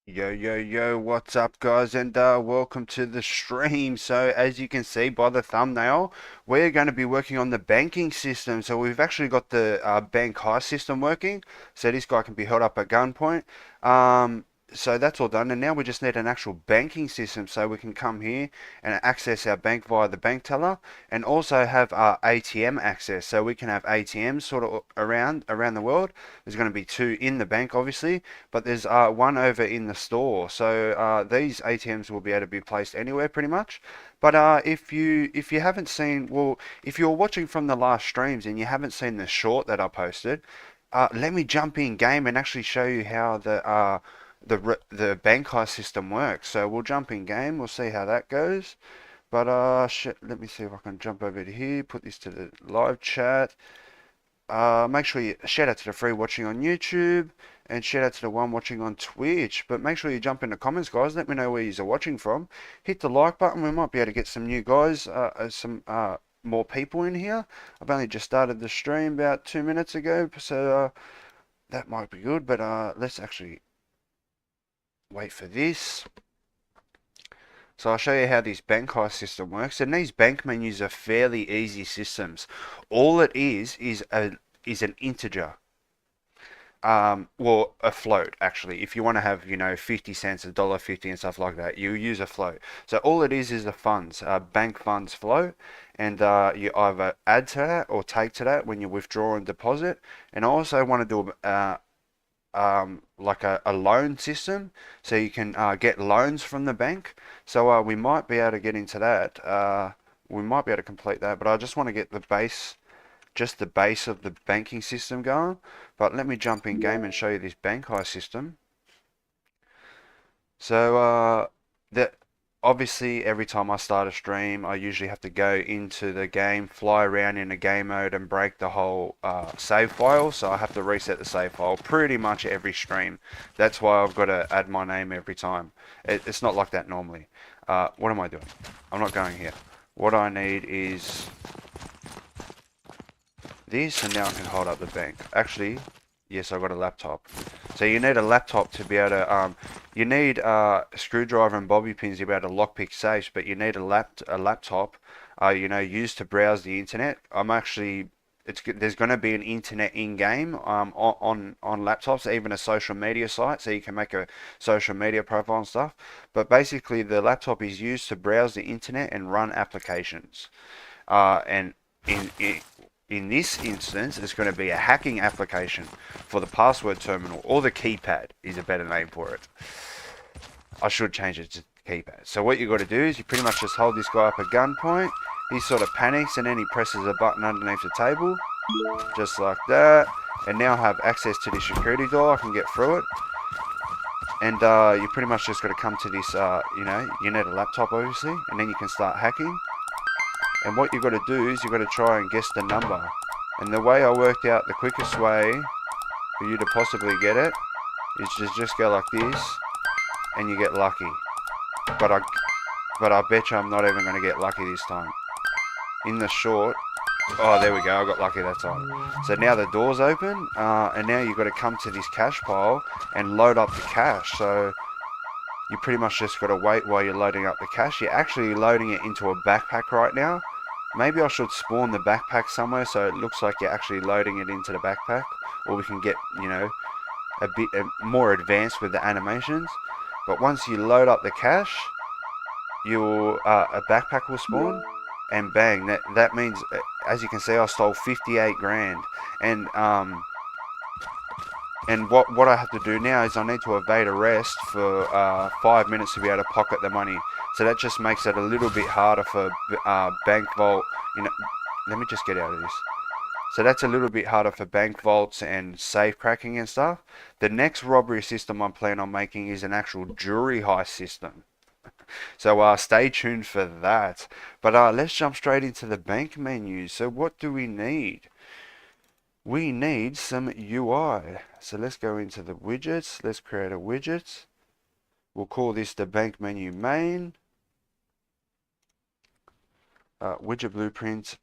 Yo, what's up, guys? And welcome to the stream. So, as you can see by the thumbnail, we're going to be working on the banking system. So, we've actually got the bank heist system working. So, this guy can be held up at gunpoint. Um, so, that's all done. And now we just need an actual banking system so we can come here and access our bank via the bank teller and also have ATM access. So, we can have ATMs sort of around the world. There's going to be two in the bank, obviously, but there's one over in the store. So these ATMs will be able to be placed anywhere pretty much. But if you haven't seen, well, if you're watching from the last streams and you haven't seen the short that I posted, let me jump in game and actually show you how the bank heist system works. So we'll jump in game. We'll see how that goes. But shit, let me see if I can jump over to here. Put this to the live chat. Make sure you shout out to the free watching on YouTube and shout out to the one watching on Twitch. But make sure you jump in the comments, guys. Let me know where you're watching from. Hit the like button. We might be able to get some new guys, some more people in here. I've only just started the stream about 2 minutes ago, so that might be good. But let's actually wait for this. So I'll show you how this bank heist system works. And these bank menus are fairly easy systems. All it is an integer. Well, a float actually. If you want to have, 50 cents, $1.50 and stuff like that, you use a float. So all it is a funds, bank funds flow, and you either add to that or take to that when you withdraw and deposit. And I also want to do like a loan system, so you can get loans from the bank. So we might be able to get into that. We might be able to complete that, but I just want to get the base, just the base of the banking system going. But let me jump in game and show you this bank heist system. So that obviously every time I start a stream, I usually have to go into the game, fly around in a game mode and break the whole save file. So I have to reset the save file pretty much every stream. That's why I've got to add my name every time. It's not like that normally. What am I doing? I'm not going here. What I need is this, and now I can hold up the bank. Actually, yes, I got a laptop. So you need a laptop to be able to, you need a screwdriver and bobby pins to be able to lockpick safes, but you need a laptop, used to browse the internet. There's going to be an internet in-game on laptops, even a social media site, so you can make a social media profile and stuff. But basically, the laptop is used to browse the internet and run applications. And in this instance, it's going to be a hacking application for the password terminal, or the keypad is a better name for it. I should change it to keypad. So what you got to do is you pretty much just hold this guy up at gunpoint. He sort of panics and then he presses a button underneath the table, just like that. And now I have access to the security door. I can get through it. And you pretty much just got to come to this, you need a laptop obviously, and then you can start hacking. And what you've got to do is you've got to try and guess the number. And the way I worked out the quickest way for you to possibly get it is just go like this and you get lucky. But I bet you I'm not even going to get lucky this time. In the short, oh, there we go, I got lucky that time. So now the door's open, and now you've got to come to this cash pile and load up the cash. So you pretty much just got to wait while you're loading up the cash. You're actually loading it into a backpack right now. Maybe I should spawn the backpack somewhere so it looks like you're actually loading it into the backpack. Or we can get, a bit more advanced with the animations. But once you load up the cash, a backpack will spawn. And bang, that means, as you can see, I stole 58 grand. And what I have to do now is I need to evade arrest for 5 minutes to be able to pocket the money. So that just makes it a little bit harder for bank vault. Let me just get out of this. So that's a little bit harder for bank vaults and safe cracking and stuff. The next robbery system I'm planning on making is an actual jewelry heist system. So stay tuned for that. But let's jump straight into the bank menu. So what do we need? We need some UI. So let's go into the widgets. Let's create a widget. We'll call this the bank menu main. Widget blueprint.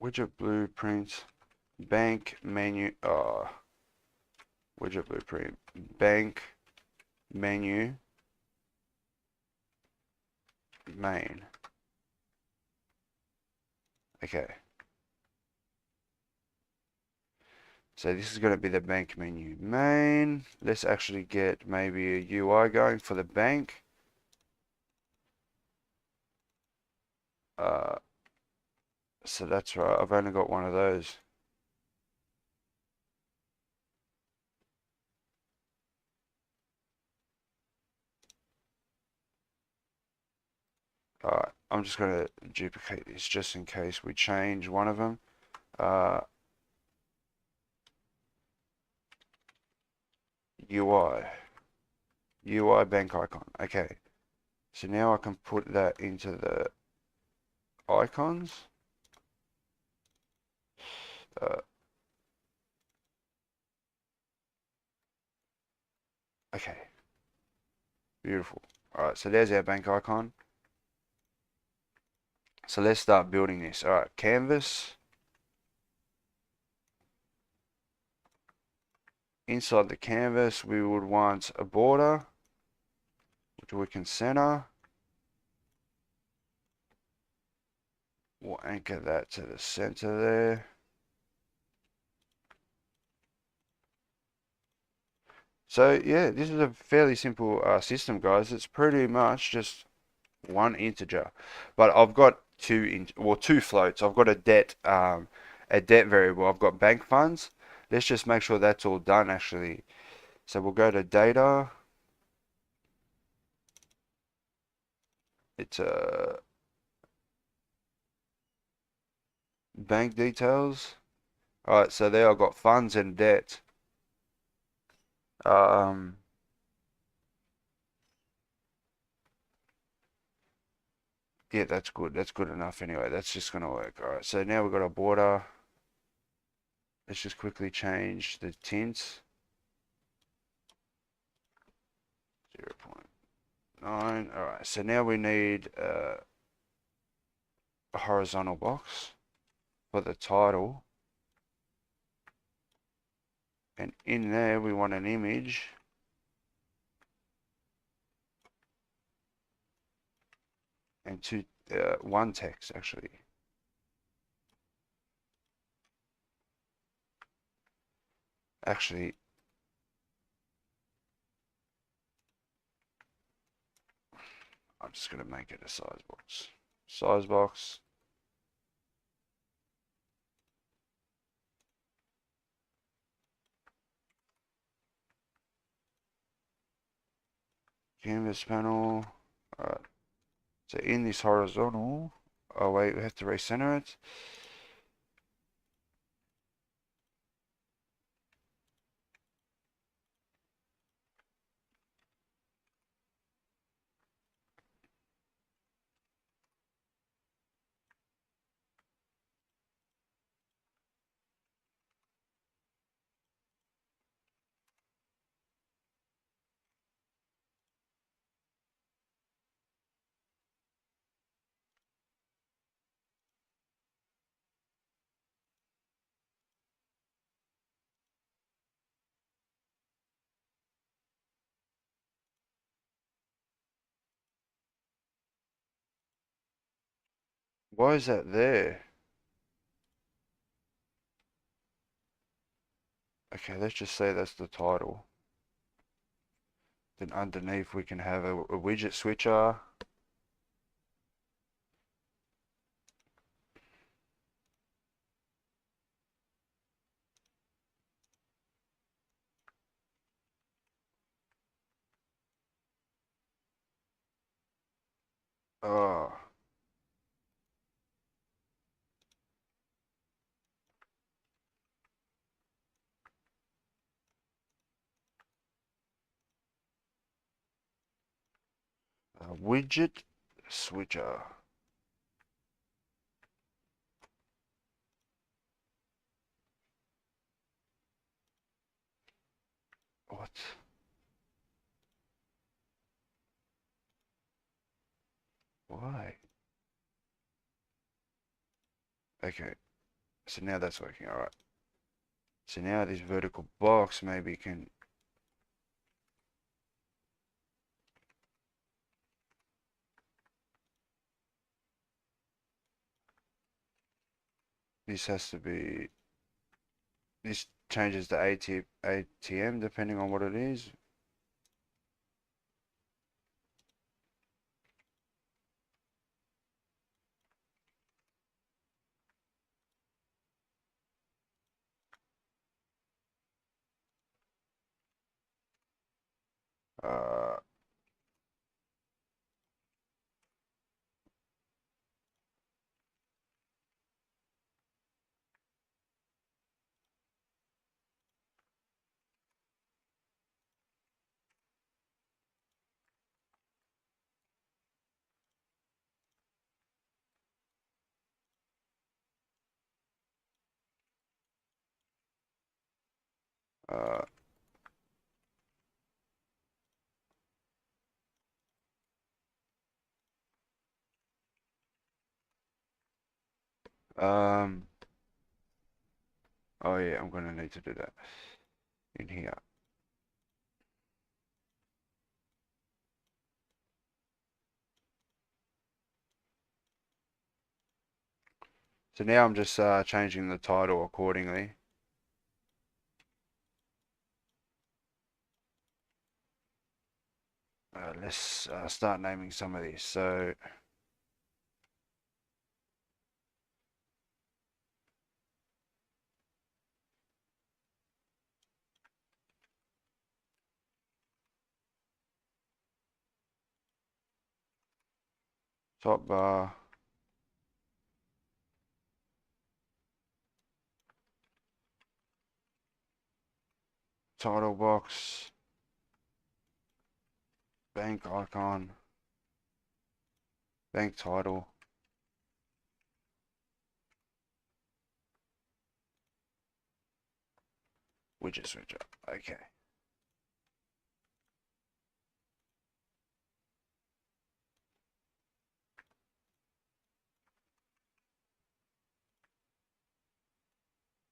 Widget blueprint. Bank menu. Widget blueprint. Bank menu, main. Okay. So this is going to be the bank menu main. Let's actually get maybe a UI going for the bank. So that's right. I've only got one of those. Alright, I'm just going to duplicate this just in case we change one of them. UI. UI bank icon. Okay. So now I can put that into the icons. Okay. Beautiful. Alright, so there's our bank icon. So let's start building this. Alright, canvas. Inside the canvas, we would want a border, which we can center. We'll anchor that to the center there. So yeah, this is a fairly simple system, guys. It's pretty much just one integer, but I've got two floats. I've got a debt variable. I've got bank funds. Let's just make sure that's all done actually. So we'll go to data. It's bank details. All right, so there I've got funds and debt. Yeah, that's good. That's good enough anyway. That's just gonna work. All right, so now we've got a border. Let's just quickly change the tints. 0.9. All right, so now we need a horizontal box for the title. And in there, we want an image. And one text, actually. Actually, I'm just going to make it a size box. Size box. Canvas panel. Alright. So in this horizontal, oh wait, we have to recenter it. Why is that there? Okay, let's just say that's the title. Then underneath we can have a widget switcher. Oh, a widget switcher. What? Why? Okay, so now that's working. All right. So now this vertical box maybe can This has to be, this changes the ATM depending on what it is. Uh, uh, um, oh yeah, I'm gonna need to do that in here. So now I'm just changing the title accordingly. Let's start naming some of these. So top bar, title box, bank icon, bank title, widget switcher. Okay.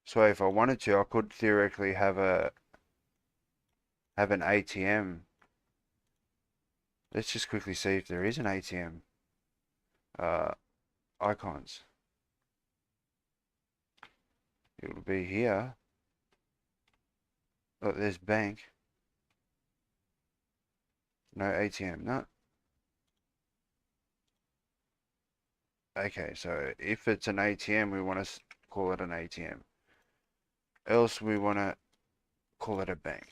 So if I wanted to, I could theoretically have an ATM. Let's just quickly see if there is an ATM. Uh, icons. It will be here. Oh, there's bank. No ATM. No. Okay, so if it's an ATM, we want to call it an ATM. Else we want to call it a bank.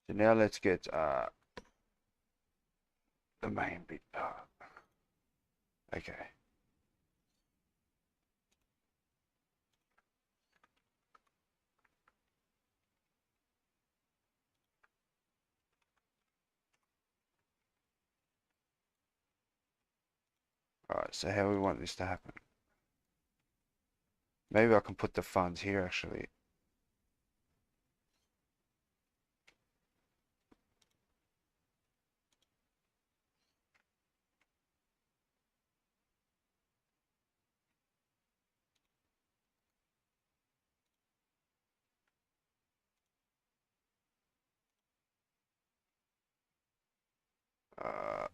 So now let's get the main bit. Okay. Alright, so how we want this to happen? Maybe I can put the funds here actually. Uh,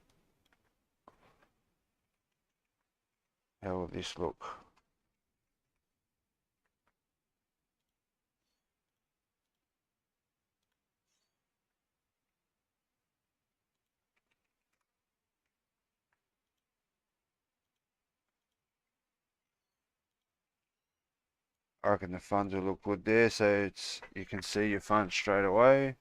how will this look? I reckon the funds will look good there, so it's you can see your funds straight away.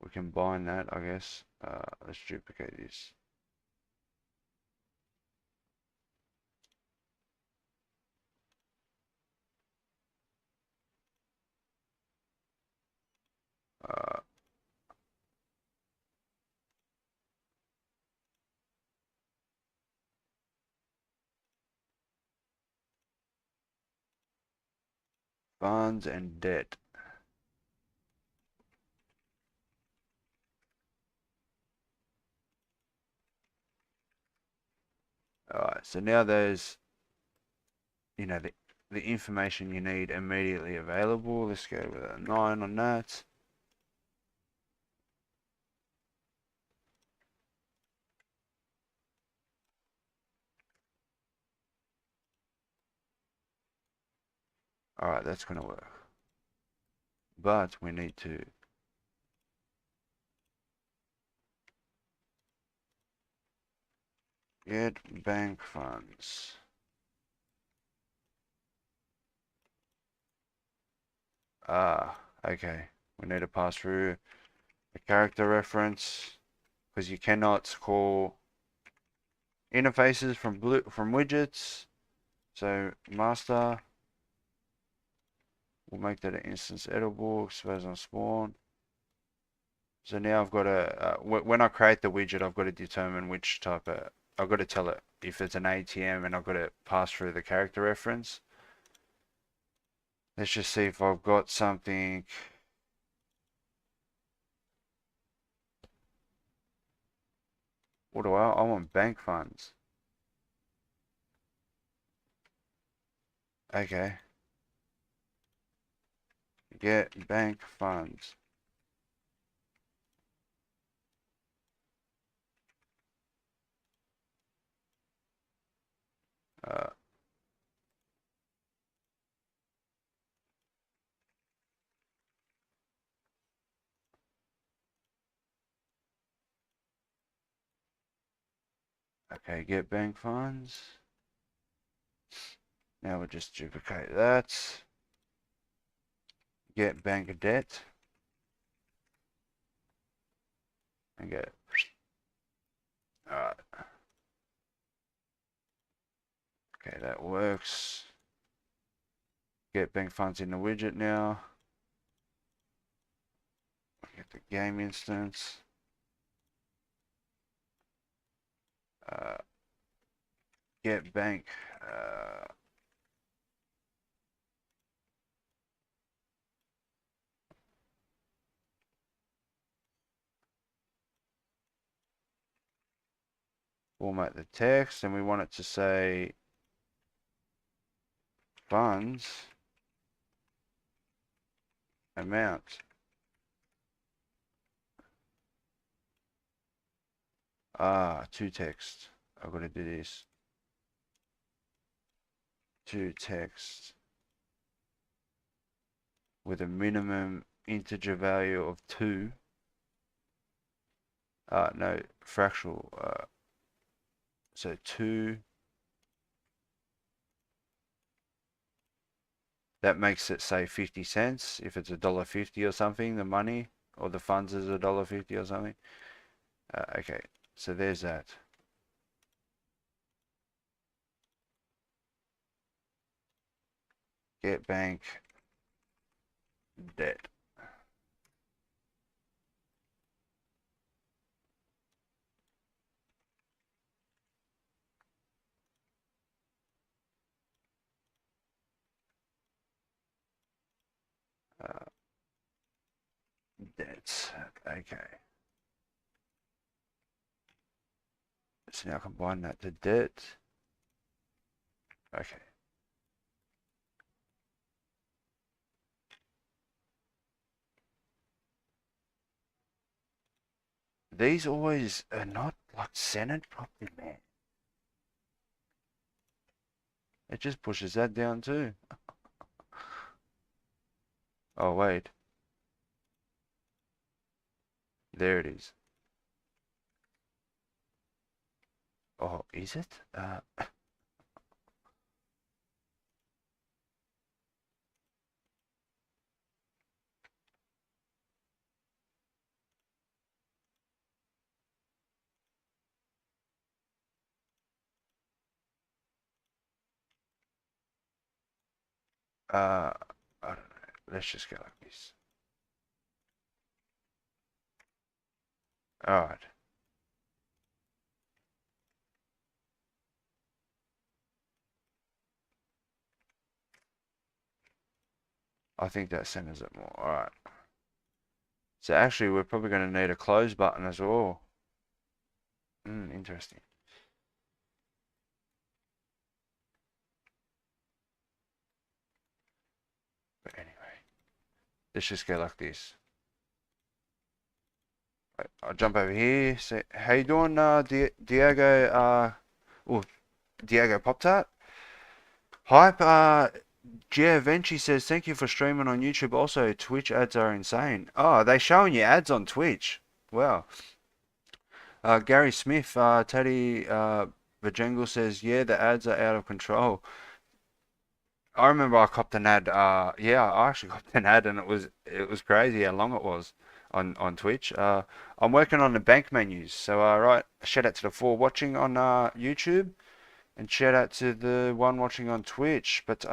We can bind that, I guess. Let's duplicate this. Uh, funds and debt. Alright, so now there's, you know, the information you need immediately available. Let's go with a 9 on that. Alright, that's going to work. But we need to get bank funds. Okay. We need to pass through a character reference because you cannot call interfaces from widgets. So master, we'll make that an instance editable, expose on spawn. So now I've got to, when I create the widget, I've got to determine which type of, I've got to tell it if it's an ATM and I've got to pass through the character reference. Let's just see if I've got something. What do I want bank funds. Okay. Get bank funds. Uh, okay, get bank funds. Now we'll just duplicate that. Get bank debt. And get. Alright. Okay, that works. Get bank funds in the widget now. Get the game instance. Get bank. Format the text, and we want it to say funds amount. To text. I've got to do this. To text with a minimum integer value of 2. No, fractional. So 2. That makes it say 50 cents. If it's $1.50 or something, the money or the funds is $1.50 or something. Okay, so there's that. Get bank debt. Debts. Okay. So now combine that to debt. Okay. These always are not like centered properly, man. It just pushes that down too. Oh, wait. There it is. Oh, is it? I don't know. Let's just go like this. Alright. I think that centers it more. Alright. So actually, we're probably going to need a close button as well. Interesting. But anyway, let's just go like this. Right, I'll jump over here. Say, how you doing, Diego? Oh, Diego Pop Tart. Hype. Gia Venci says, thank you for streaming on YouTube. Also, Twitch ads are insane. Oh, are they showing you ads on Twitch? Wow. Gary Smith, Teddy Vajangle says, yeah, the ads are out of control. I remember I copped an ad. Yeah, I actually copped an ad, and it was crazy how long it was on Twitch. I'm working on the bank menus, so right. Shout out to the four watching on YouTube, and shout out to the one watching on Twitch. But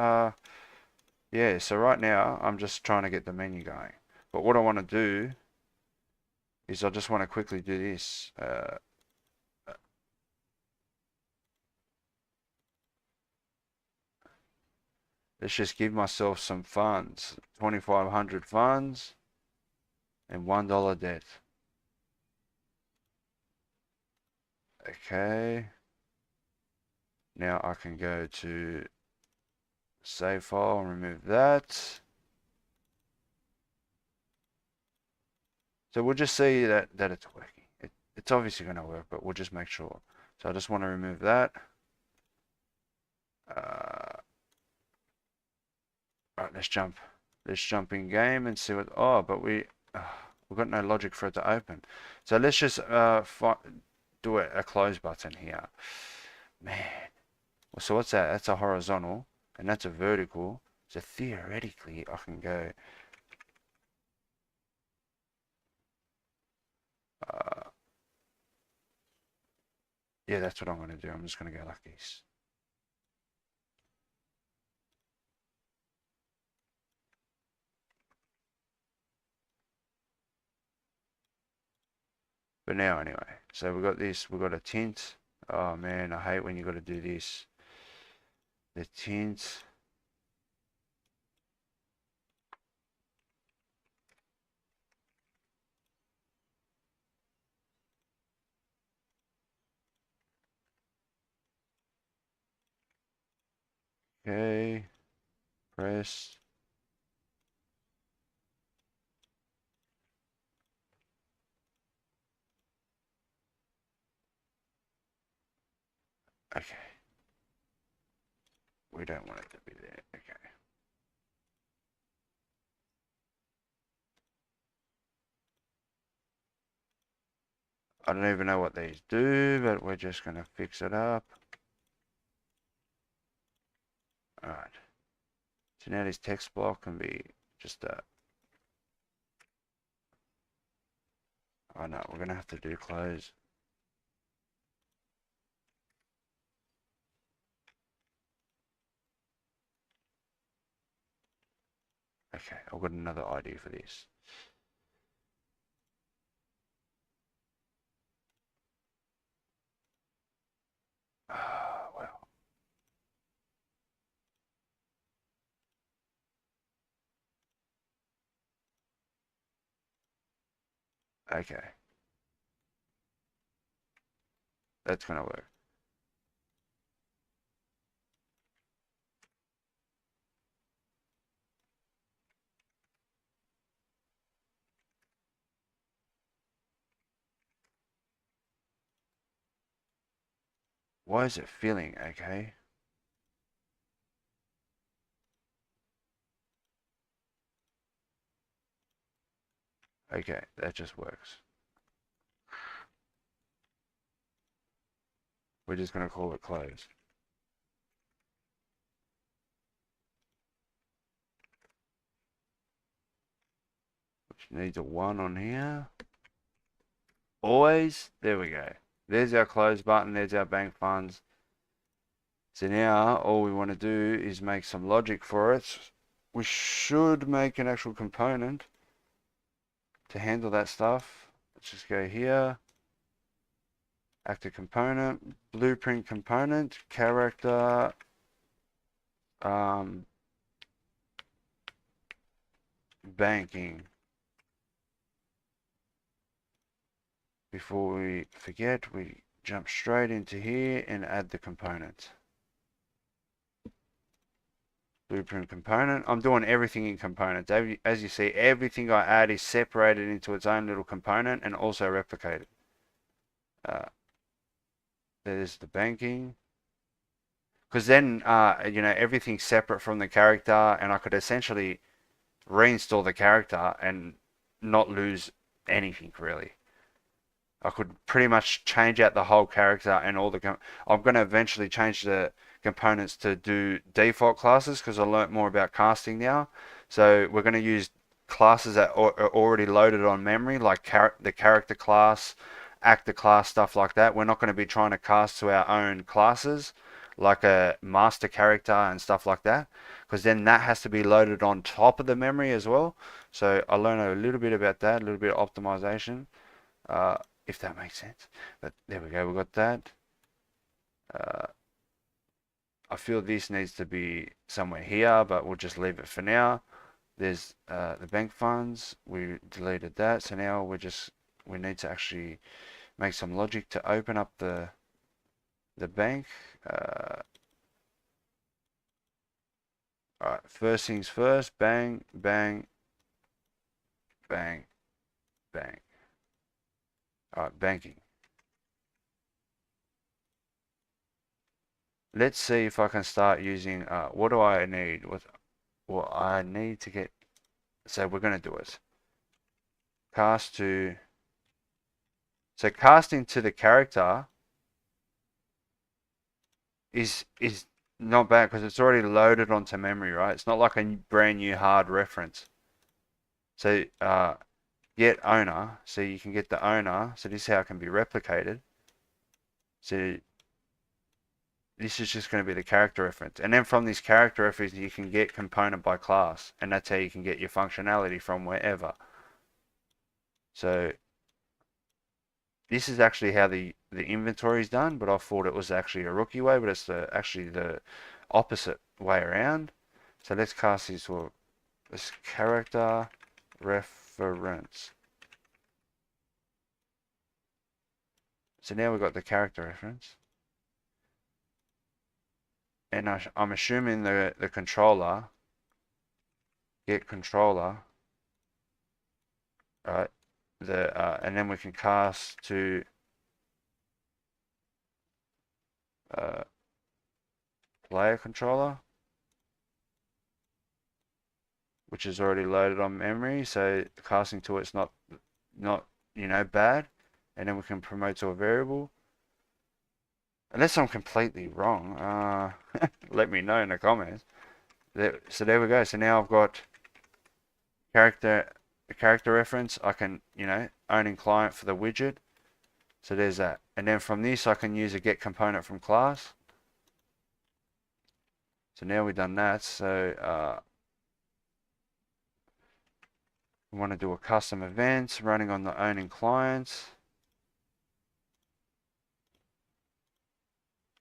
yeah, so right now I'm just trying to get the menu going. But what I want to do is I just want to quickly do this. Let's just give myself some funds. 2,500 funds and $1 debt. Okay. Now I can go to save file and remove that. So we'll just see that it's working. It's obviously going to work, but we'll just make sure. So I just want to remove that. Right, let's jump. Let's jump in game and see what. Oh, but we've got no logic for it to open. So let's just do a close button here. Man. So what's that? That's a horizontal, and that's a vertical. So theoretically, I can go. Yeah, that's what I'm going to do. I'm just going to go like this. But now anyway, so we've got this, we've got a tint. Oh man, I hate when you got to do this. The tint. Okay, press. Okay. We don't want it to be there. Okay. I don't even know what these do, but we're just going to fix it up. Alright. So now this text block can be just a... Oh no, we're going to have to do close. Okay, I've got another idea for this. Well. Okay. That's going to work. Why is it filling? Okay. Okay, that just works. We're just going to call it close. Which needs a 1 on here. Always. There we go. There's our close button. There's our bank funds. So now all we want to do is make some logic for it. We should make an actual component to handle that stuff. Let's just go here. Actor component, blueprint component, character, banking. Before we forget, we jump straight into here and add the component. Blueprint component. I'm doing everything in components. As you see, everything I add is separated into its own little component and also replicated. There's the banking. Because then, everything's separate from the character, and I could essentially reinstall the character and not lose anything really. I could pretty much change out the whole character and all the. I'm going to eventually change the components to do default classes because I learnt more about casting now. So we're going to use classes that are already loaded on memory, like the character class, actor class, stuff like that. We're not going to be trying to cast to our own classes, like a master character and stuff like that, because then that has to be loaded on top of the memory as well. So I learned a little bit about that, a little bit of optimization. If that makes sense. But there we go, we got that. I feel this needs to be somewhere here, but we'll just leave it for now. There's the bank funds. We deleted that, so now we need to actually make some logic to open up the bank. Alright, first things first, bang, bang, bang, bang. Alright, banking. Let's see if I can start using, what do I need? Well, I need to get, so we're going to do it. Cast to, so casting to the character is not bad because it's already loaded onto memory, right? It's not like a brand new hard reference. So, get owner, so you can get the owner, so this is how it can be replicated. So this is just going to be the character reference, and then from this character reference you can get component by class, and that's how you can get your functionality from wherever. So this is actually how the inventory is done, but I thought it was actually a rookie way, but it's actually the opposite way around. So let's cast this for this character reference. So now we've got the character reference, and I'm assuming the controller, get controller, right? And then we can cast to player controller, which is already loaded on memory, so casting to it's not bad. And then we can promote to a variable. Unless I'm completely wrong, let me know in the comments. So there we go. So now I've got character reference. I can, owning client for the widget. So there's that. And then from this, I can use a get component from class. So now we've done that. So we want to do a custom event running on the owning clients.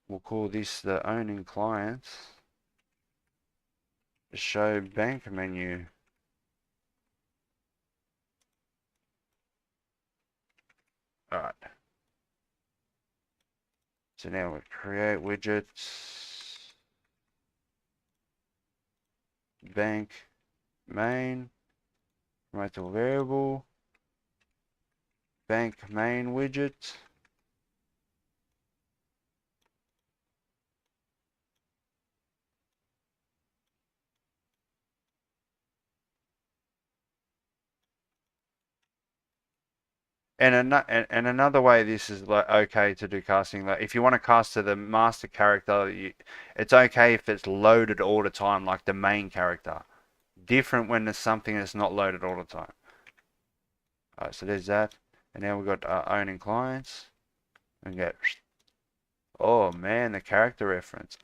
We'll call this the owning clients. Show bank menu. Alright. So now we create widgets. Bank main. Promote to a variable. Bank main widget. And another way this is like okay to do casting, like if you want to cast to the master character, it's okay if it's loaded all the time, like the main character. Different when there's something that's not loaded all the time. Alright, so there's that. And now we've got owning clients. And get, oh man, the character reference.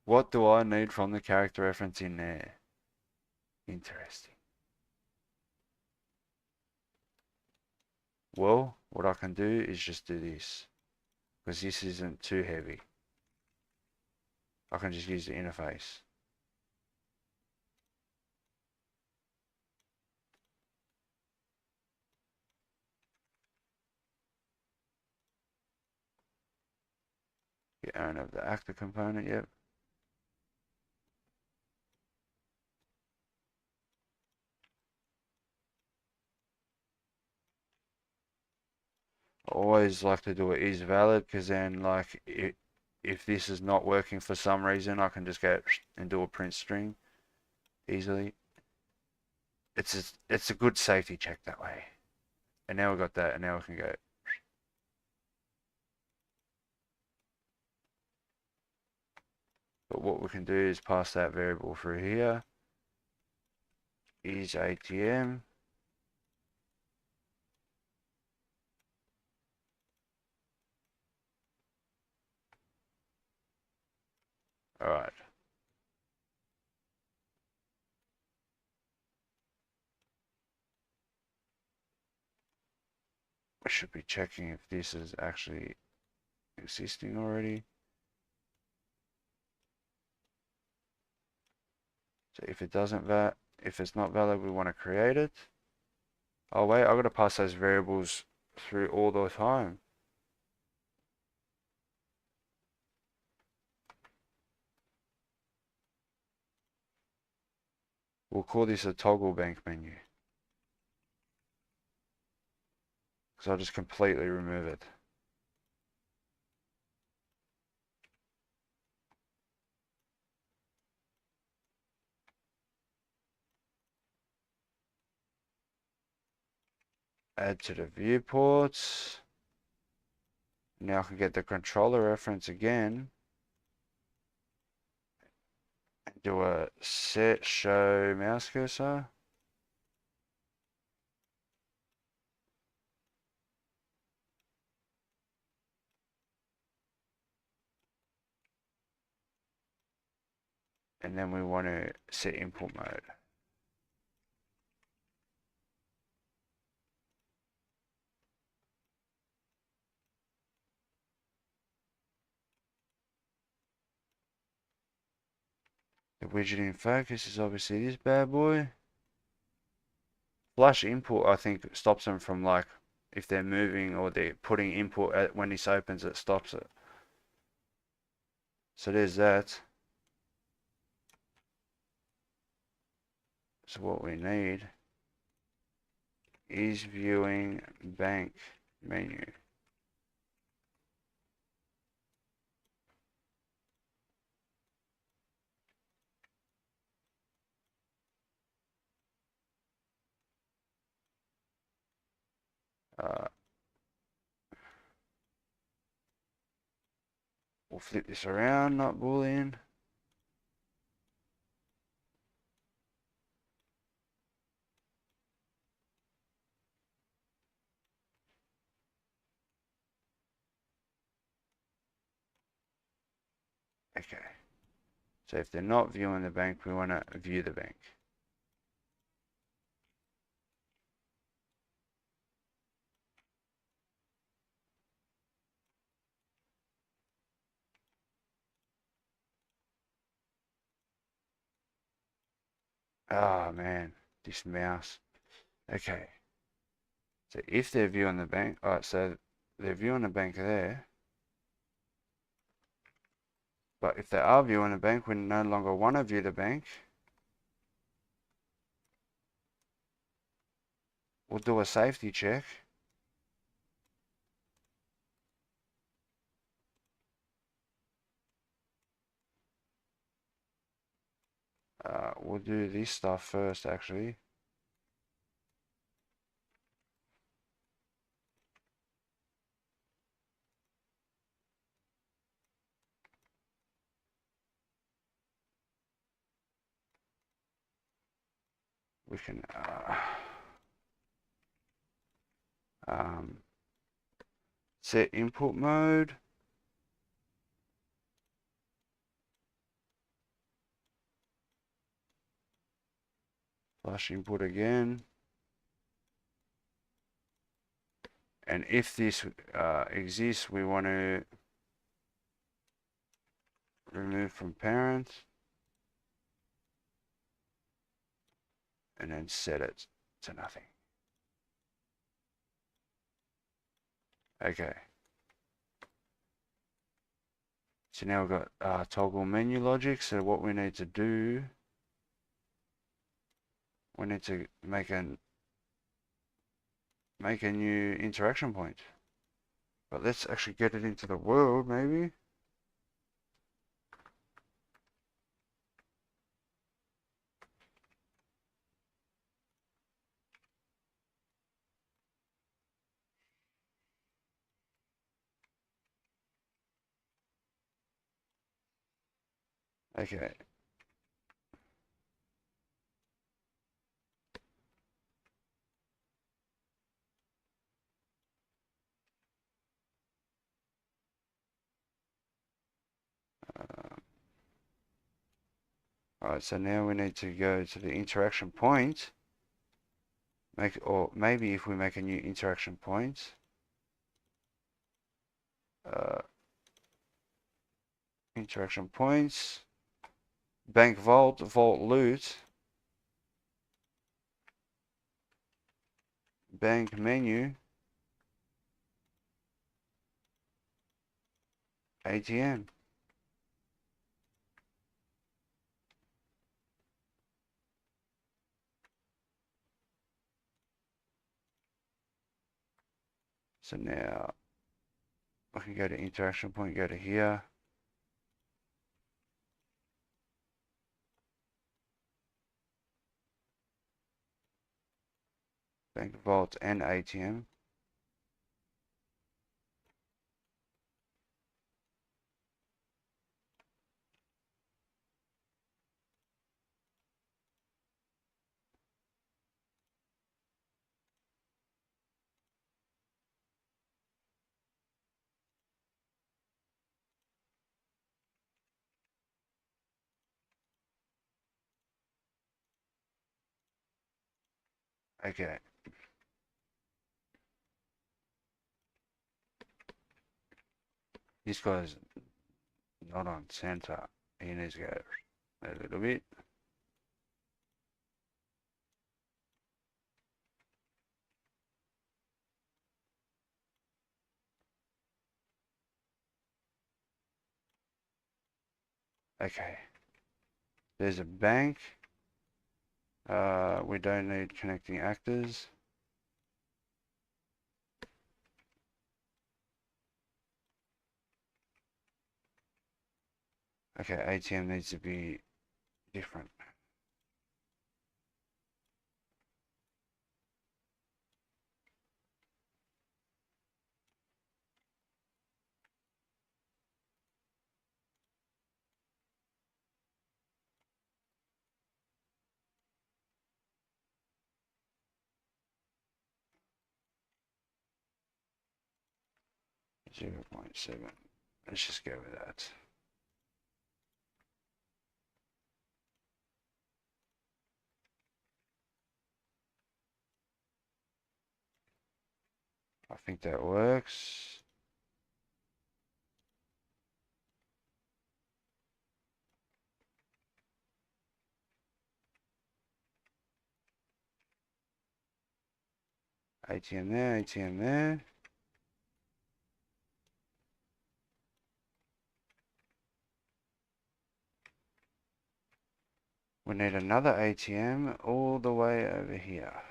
What do I need from the character reference in there? Interesting. Well, what I can do is just do this, because this isn't too heavy. I can just use the interface. The owner of the actor component, yep. I always like to do it is valid, because then like if this is not working for some reason, I can just go and do a print string easily. It's a good safety check that way. And now we've got that, and now we can go. But what we can do is pass that variable through here. Is ATM. Alright. I should be checking if this is actually existing already. So if if it's not valid, we want to create it. Oh wait, I've got to pass those variables through all the time. We'll call this a toggle bank menu, because I'll just completely remove it. Add to the viewports. Now I can get the controller reference again. And do a set show mouse cursor. And then we want to set input mode. The widget in focus is obviously this bad boy. Flash input, I think, stops them from, like, if they're moving or they're putting input at, when this opens, it stops it. So there's that. So what we need is viewing bank menu. We'll flip this around, not boolean. Okay. So if they're not viewing the bank, we want to view the bank. Oh man, this mouse. Okay. So if they're viewing the bank, alright, so they're viewing the bank there. But if they are viewing the bank, we no longer want to view the bank. We'll do a safety check. We'll do this stuff first, actually. We can set input mode. Flash input again. And if this exists, we want to remove from parent. And then set it to nothing. Okay. So now we've got toggle menu logic. So what we need to do, we need to make a new interaction point. But let's actually get it into the world, maybe. Okay. Alright, so now we need to go to the interaction point. Or maybe if we make a new interaction point, interaction points, bank vault, vault loot, bank menu, ATM. So now I can go to interaction point, go to here. Bank vault and ATM. Okay. This guy's not on center. He needs to go a little bit. Okay. There's a bank. We don't need connecting actors. Okay, ATM needs to be different. .7. Let's just go with that. I think that works. ATM there, ATM there. We need another ATM all the way over here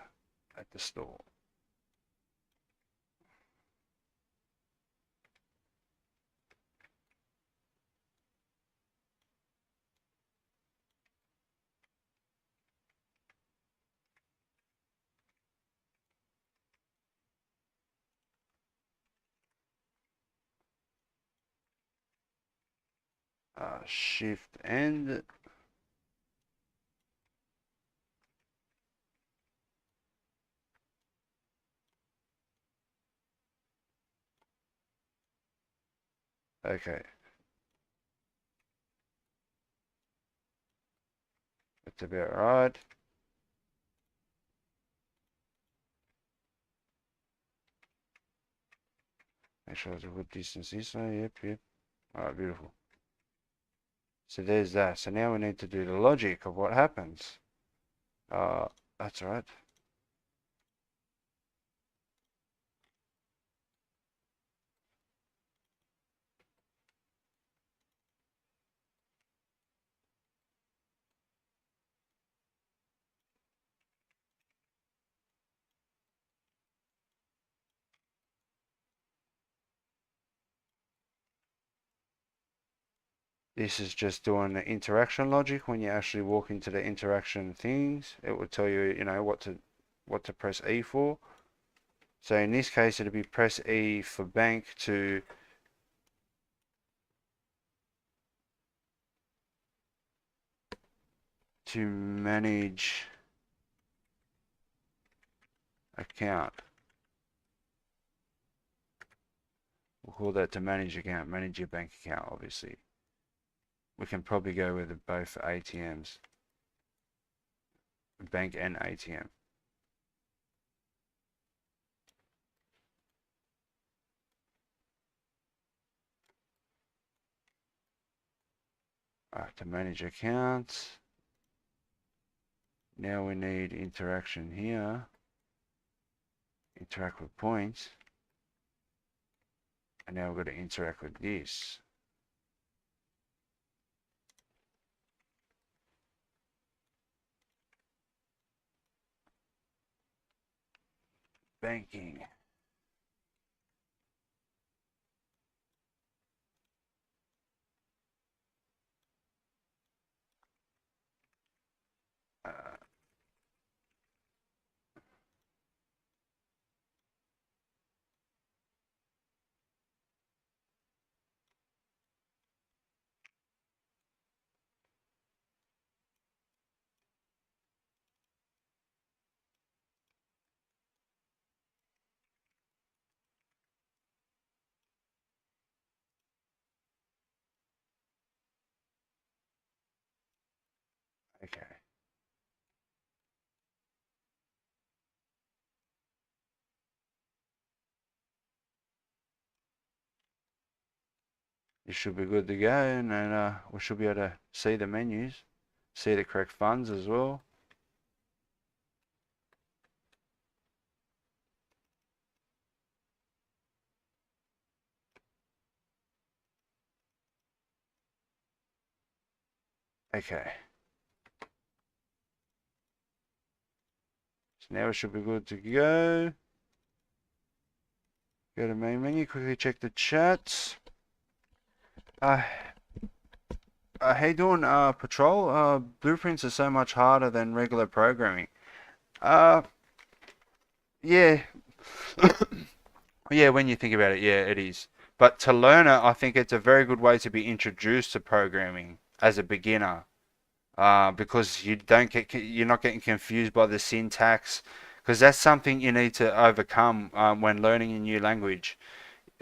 at the store. Shift and okay. That's about right. Make sure it's a good distance this way. Yep, yep. Alright, beautiful. So there's that. So now we need to do the logic of what happens. That's right. This is just doing the interaction logic. When you actually walk into the interaction things, it will tell you, you know, what to press E for. So in this case, it'll be press E for bank to manage account. We'll call that to manage account, manage your bank account, obviously. We can probably go with both ATMs, bank and ATM. To manage accounts. Now we need interaction here. Interact with points. And now we've got to interact with this. Banking. Okay. You should be good to go, and we should be able to see the menus, see the correct funds as well. Okay. So now we should be good to go. Go to main menu, quickly check the chats. How you doing, Patrol? Blueprints are so much harder than regular programming. Yeah. Yeah, when you think about it, yeah, it is. But to learn it, I think it's a very good way to be introduced to programming as a beginner. Because you're not getting confused by the syntax, because that's something you need to overcome when learning a new language.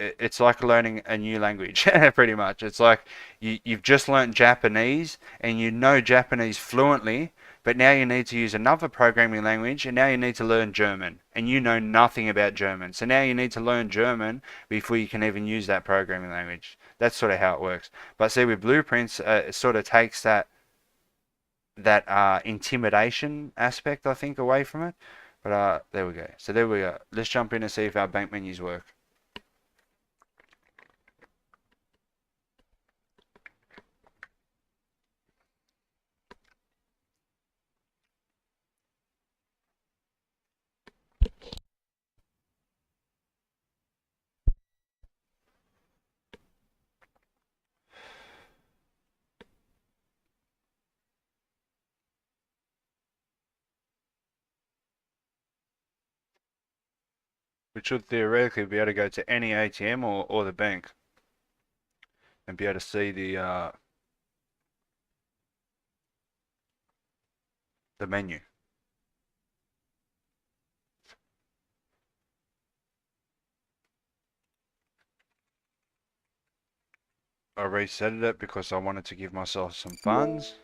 It's like learning a new language, pretty much. It's like you've just learnt Japanese and you know Japanese fluently, but now you need to use another programming language, and now you need to learn German, and you know nothing about German. So now you need to learn German before you can even use that programming language. That's sort of how it works. But see, with Blueprints, it sort of takes that intimidation aspect, I think, away from it. But there we go. So there we go. Let's jump in and see if our bank menus work. We should theoretically be able to go to any ATM or the bank and be able to see the menu. I reset it because I wanted to give myself some funds.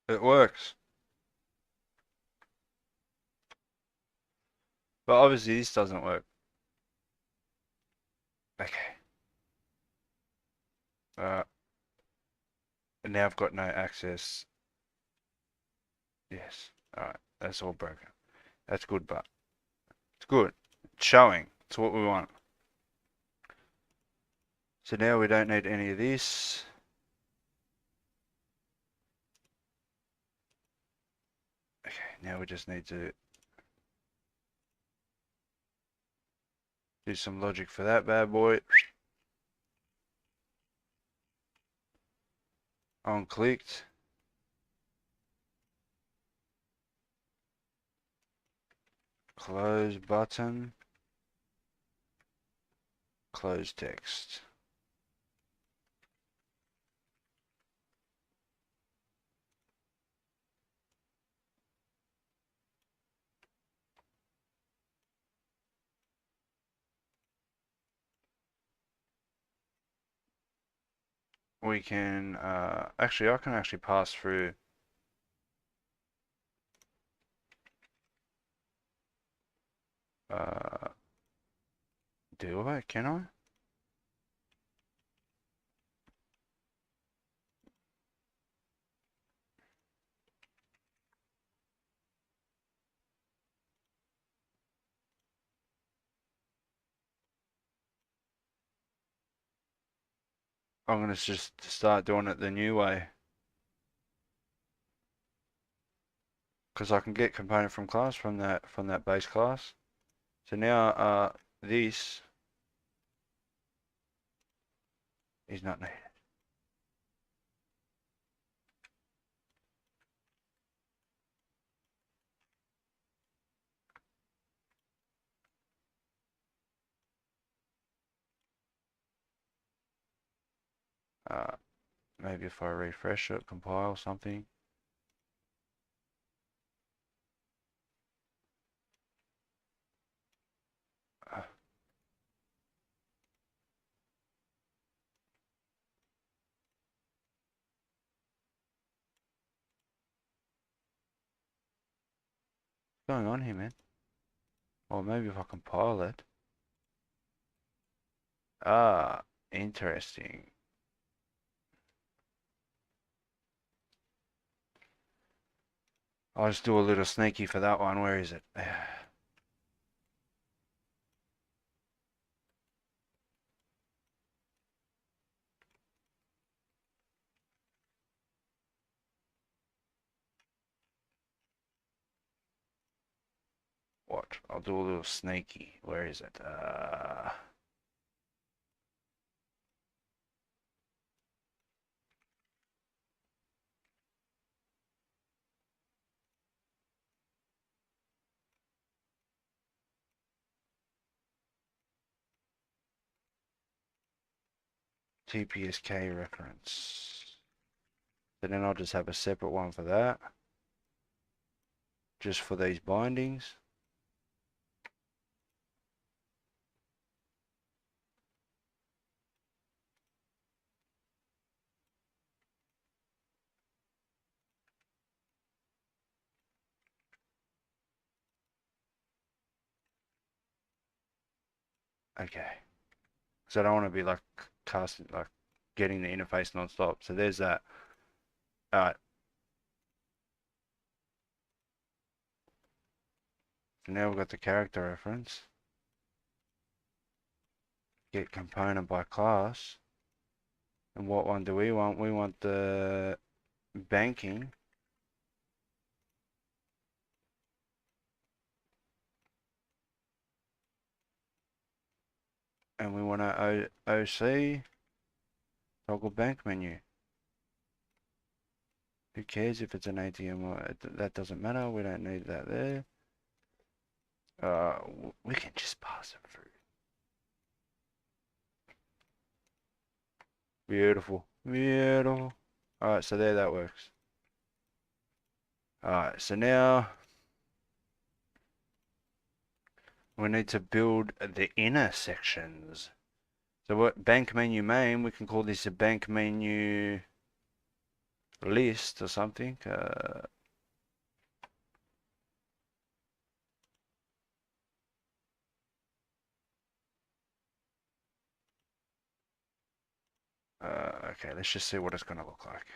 It works. But obviously this doesn't work. Okay. And now I've got no access. Yes. Alright. That's all broken. That's good, but it's good. It's showing. It's what we want. So now we don't need any of this. Okay, now we just need to do some logic for that bad boy. On clicked. Close button. Close text. We can, actually I can actually pass through do I? Can I? I'm gonna just start doing it the new way. Because I can get component from class from that base class. So now this is not needed. Maybe if I refresh it, compile something. What's going on here, man? Or maybe if I compile it. Interesting. I'll just do a little sneaky for that one. Where is it? What? I'll do a little sneaky. Where is it? TPSK reference. So then I'll just have a separate one for that. Just for these bindings. Okay. So I don't want to be like casting, like getting the interface non-stop. So there's that. Alright. So now we've got the character reference. Get component by class. And what one do we want? We want the banking. And we want our OC toggle bank menu. Who cares if it's an ATM or that doesn't matter. We don't need that there. We can just pass it through. Beautiful. Beautiful. Alright, so there that works. Alright, so now we need to build the inner sections. So what bank menu main, we can call this a bank menu list or something. Okay, let's just see what it's going to look like.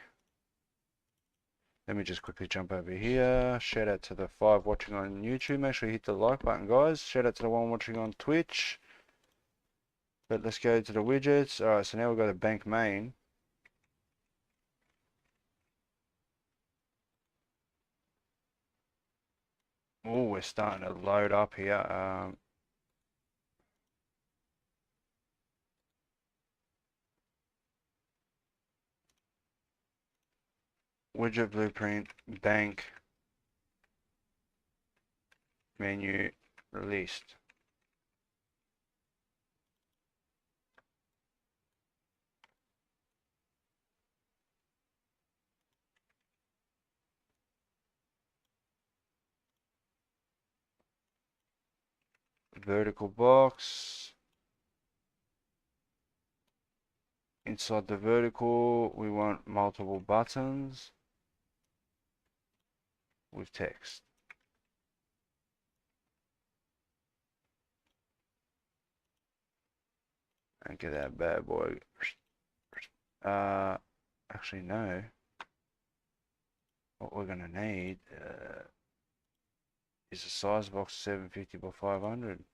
Let me just quickly jump over here. Shout out to the 5 watching on YouTube. Make sure you hit the like button, guys. Shout out to the 1 watching on Twitch. But let's go to the widgets. Alright, so now we've got a bank main. Oh, we're starting to load up here. Widget blueprint, bank, menu, released. Vertical box. Inside the vertical, we want multiple buttons with text. And get that bad boy. Actually no. What we're gonna need is a size box 750 by 500.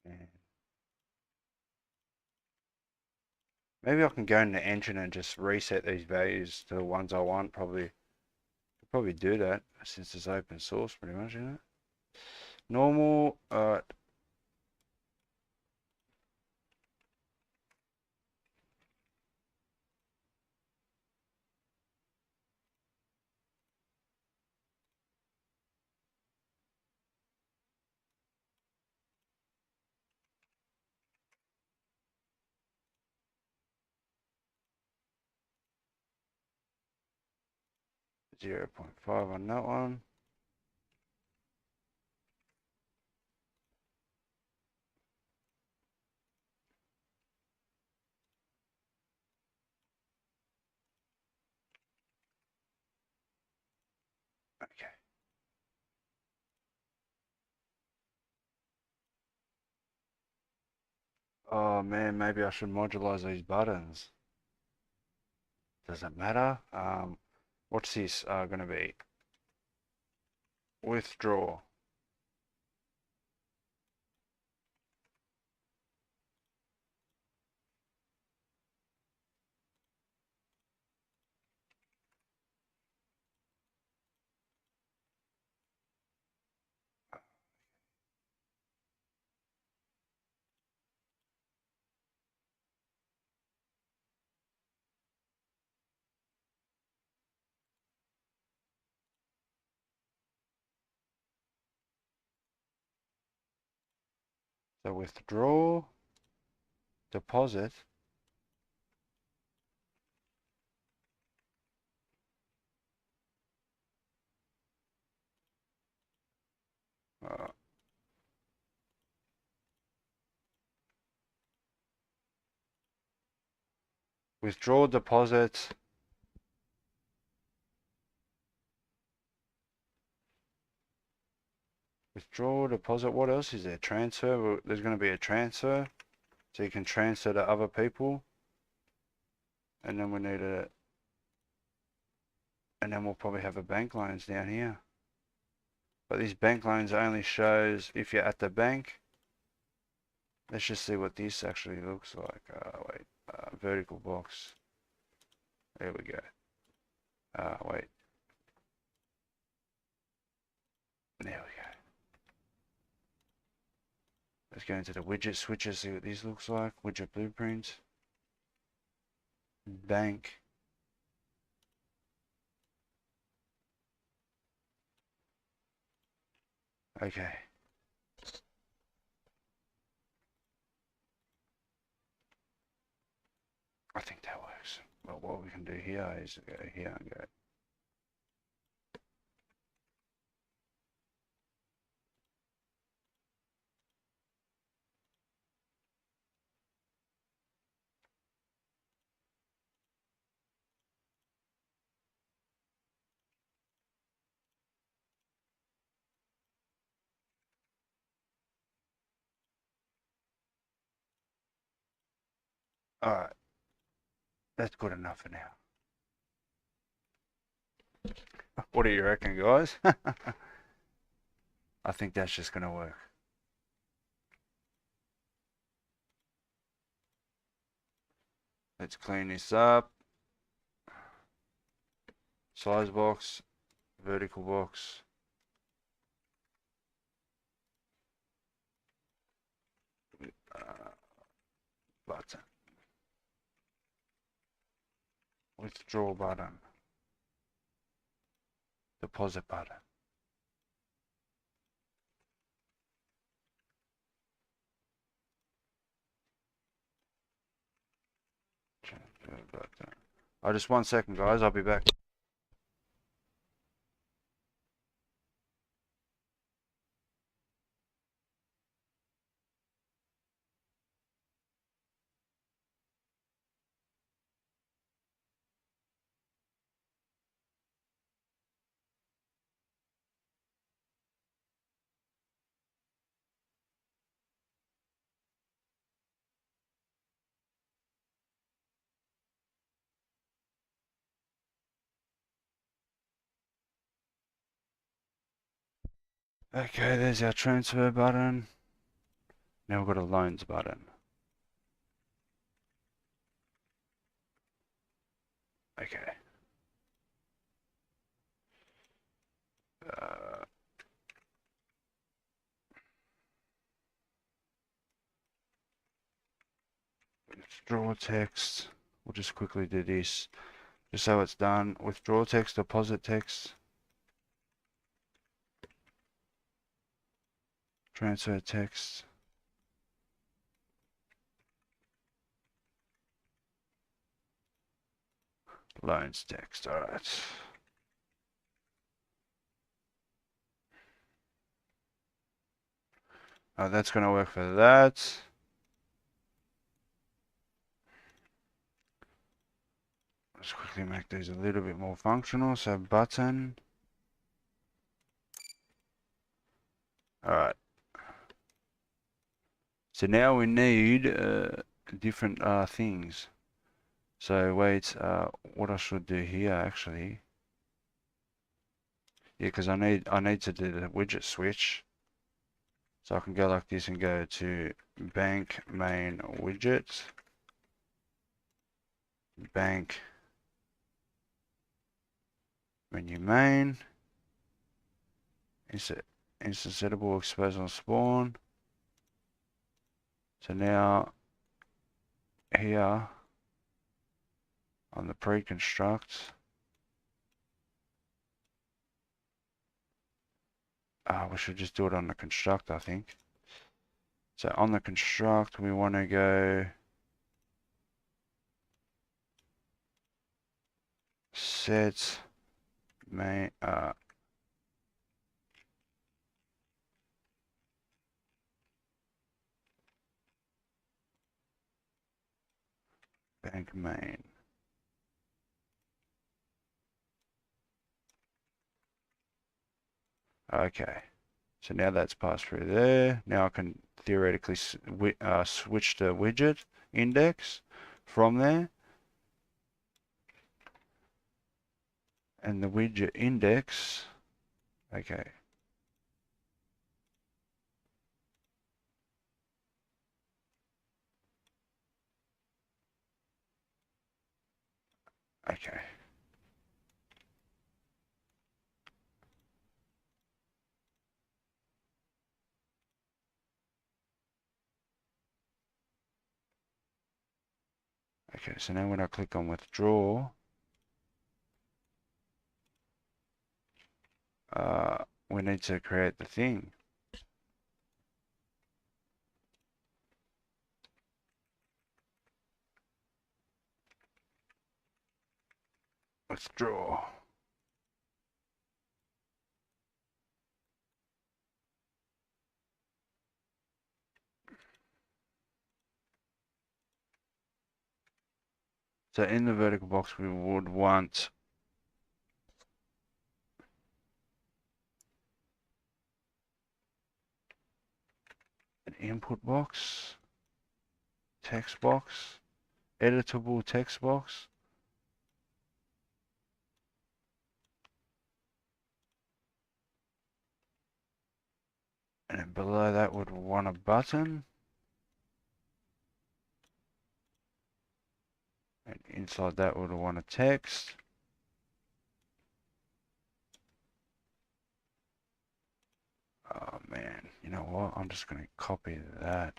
And maybe I can go in the engine and just reset these values to the ones I want. Probably do that since it's open source pretty much, isn't it? Normal, 0.5 on that one. Okay. Oh man, maybe I should modularize these buttons. Doesn't matter. What's this gonna be? Withdraw. So withdraw, deposit. Uh, Withdraw deposit. Withdraw deposit. What else is there? Transfer. Well, there's going to be a transfer, so you can transfer to other people. And then we need a. And then we'll probably have a bank loans down here. But these bank loans only shows if you're at the bank. Let's just see what this actually looks like. Wait. Vertical box. There we go. Wait. There we go. Let's go into the widget switcher, see what this looks like. Widget blueprint. Bank. Okay. I think that works. Well, what we can do here is go here and go. Alright, that's good enough for now. What do you reckon, guys? I think that's just going to work. Let's clean this up. Size box, vertical box. Button. Withdraw button. Deposit button. Oh, just 1 second, guys. I'll be back. Okay, there's our transfer button. Now we've got a loans button. Okay. Withdraw text. We'll just quickly do this. Just so it's done. Withdraw text, deposit text. Transfer text. Loans text. Alright. That's going to work for that. Let's quickly make these a little bit more functional. So button. Alright. So now we need different things. So wait, what I should do here actually. Yeah, because I need to do the widget switch. So I can go like this and go to bank main widget. Bank menu main. Instant settable expose on spawn. So now here on the pre-construct, we should just do it on the construct, I think. So on the construct, we want to go set main, bank main. Okay, so now that's passed through there. Now I can theoretically switch the widget index from there. And the widget index, okay. Okay. Okay, so now when I click on withdraw, we need to create the thing. Withdraw. So in the vertical box, we would want an input box, text box, editable text box. And then below that would want a button. And inside that would want a text. Oh man, you know what? I'm just going to copy that.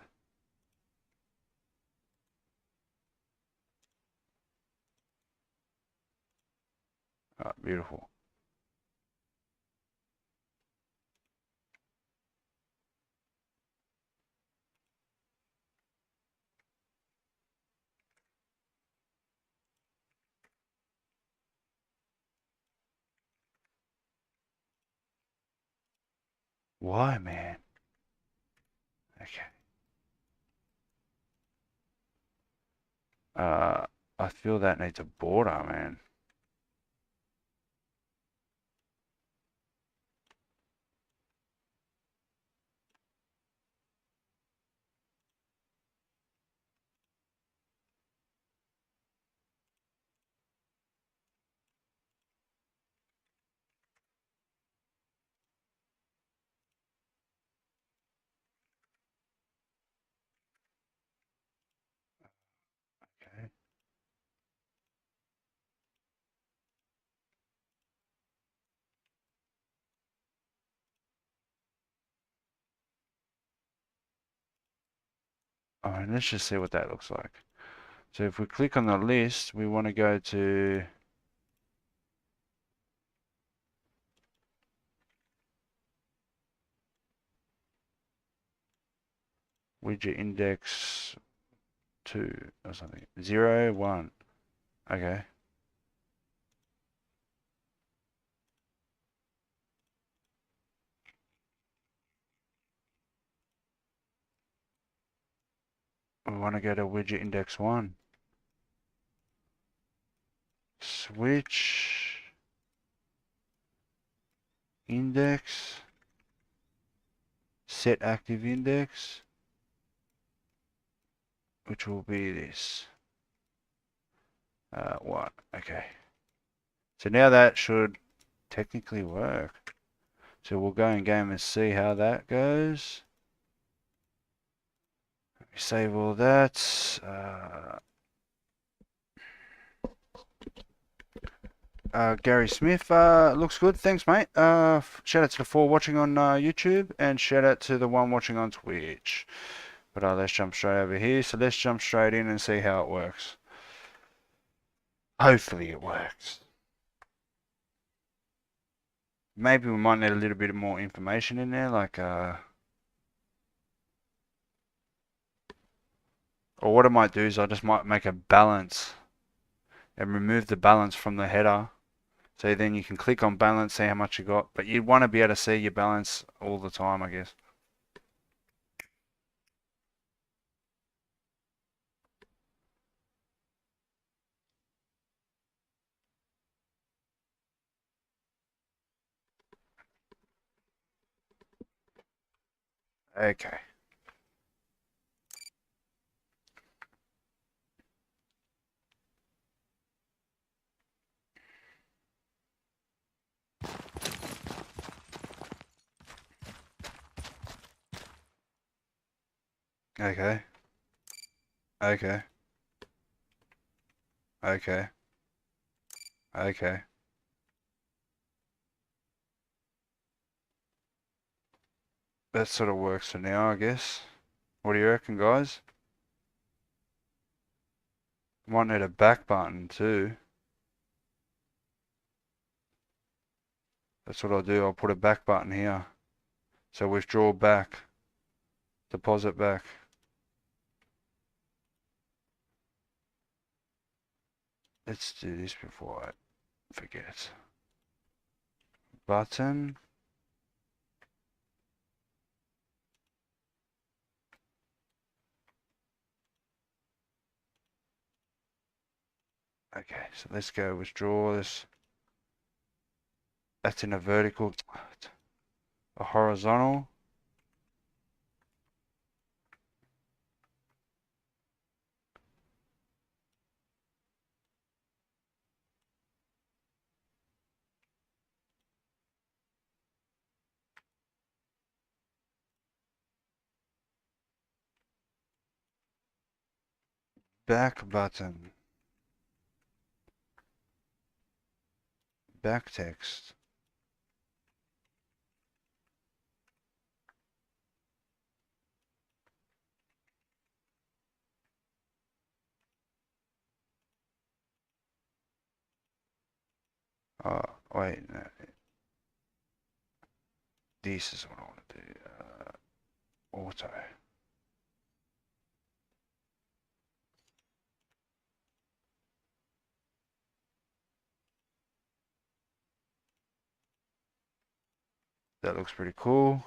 Oh, beautiful. Why, man? Okay. I feel that needs a border, man. Okay. Alright, let's just see what that looks like. So if we click on the list, we want to go to widget index 2 or something. 0, 1. Okay. We want to go to widget index 1. Switch index, set active index, which will be this. What? Okay. So now that should technically work. So we'll go in game and see how that goes. Let me save all that. Gary Smith, looks good. Thanks, mate. Shout out to the 4 watching on YouTube, and shout out to the 1 watching on Twitch. But let's jump straight over here. So let's jump straight in and see how it works. Hopefully it works. Maybe we might need a little bit more information in there, like or what I might do is I just might make a balance and remove the balance from the header. So then you can click on balance, see how much you got, but you'd want to be able to see your balance all the time, I guess. Okay. Okay. Okay. Okay. Okay. That sort of works for now, I guess. What do you reckon, guys? Might need a back button too. That's what I'll do. I'll put a back button here. So withdraw back. Deposit back. Let's do this before I forget. Button. Okay, so let's go withdraw this. That's in a vertical, a horizontal. Back button. Back text. Oh, wait, no. This is what I want to do. Auto. That looks pretty cool.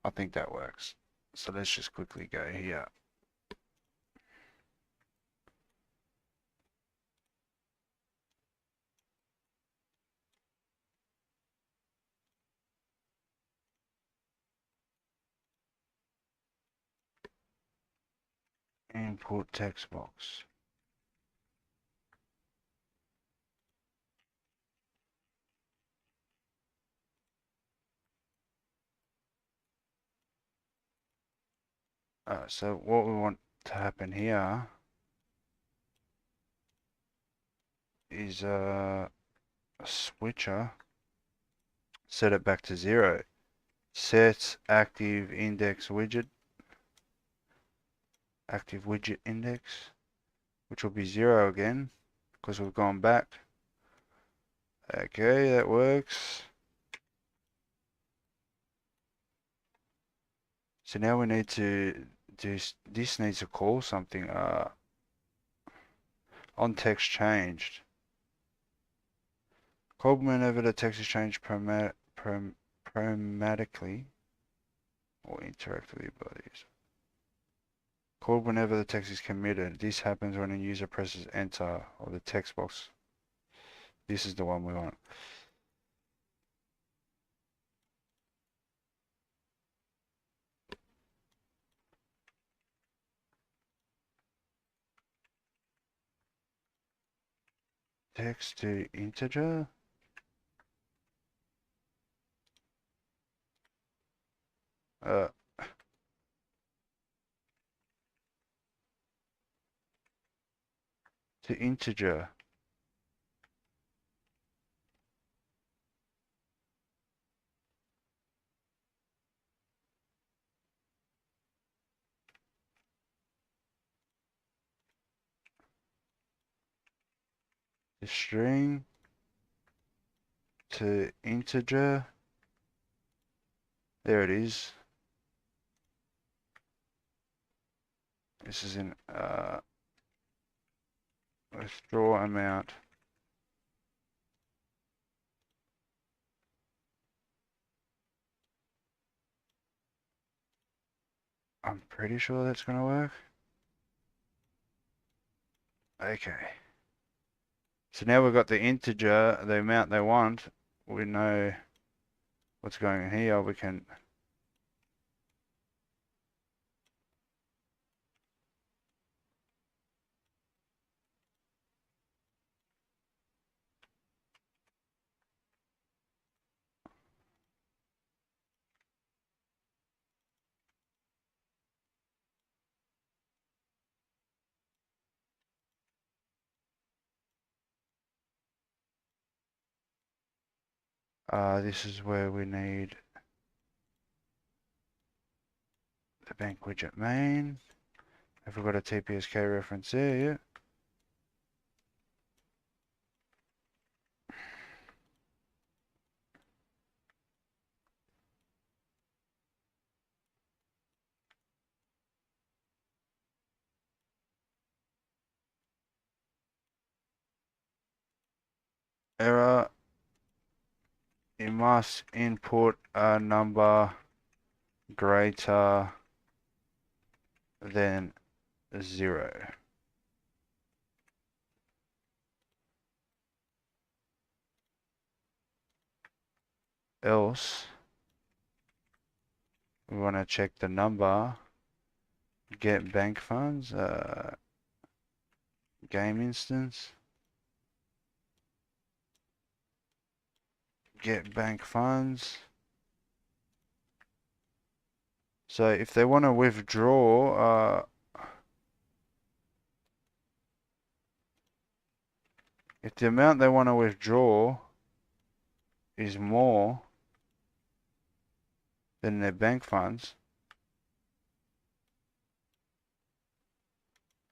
I think that works. So let's just quickly go here. Import text box. So what we want to happen here is a switcher. Set it back to 0. Set active index widget. Active widget index, which will be 0 again because we've gone back. Okay, that works. So now we need to do, this needs to call something. On text changed. Called whenever the text is changed programmatically or interactively by the user. Called whenever the text is committed. This happens when a user presses enter of the text box. This is the one we want. Text to integer. To integer. The string to integer. There it is. This is in withdraw amount. I'm pretty sure that's gonna work. Okay. So now we've got the integer, the amount they want. We know what's going on here. We can this is where we need the bank widget main. Have we got a TPSK reference there? Yeah. Error. You must input a number greater than 0. Else, we want to check the number, get bank funds, game instance. get bank funds. So if they want to withdraw, if the amount they want to withdraw is more than their bank funds,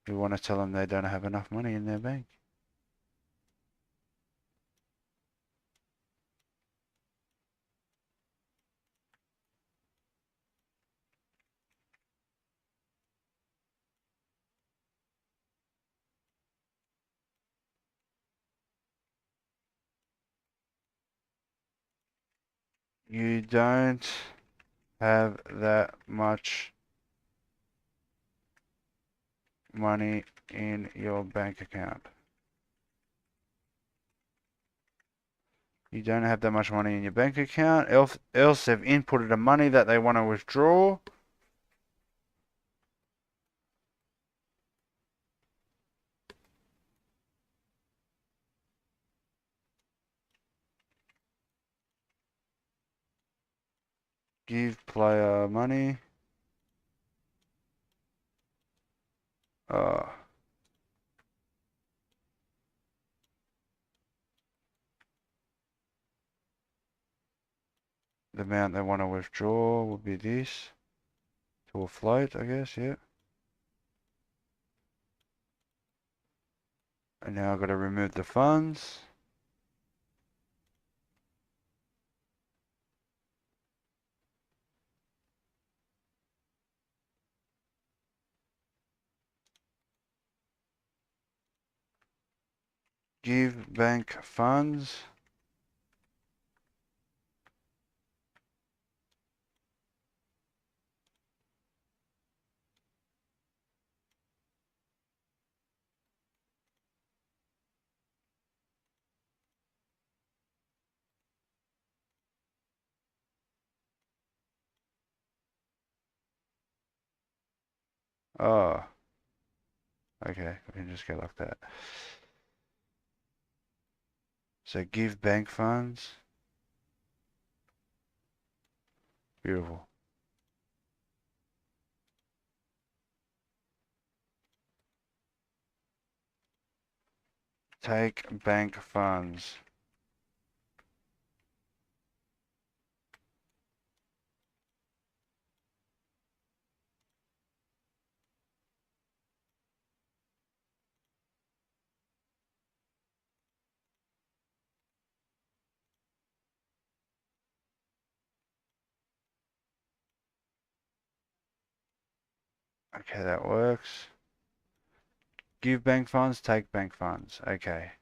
we want to tell them they don't have enough money in their bank. You don't have that much money in your bank account. You don't have that much money in your bank account, else they've inputted the money that they want to withdraw. Give player money. The amount they want to withdraw will be this. To a float, I guess, yeah. And now I've got to remove the funds. Give bank funds. Oh, okay, we can just go like that. So give bank funds. Beautiful. Take bank funds. Okay, that works. Give bank funds, take bank funds. Okay.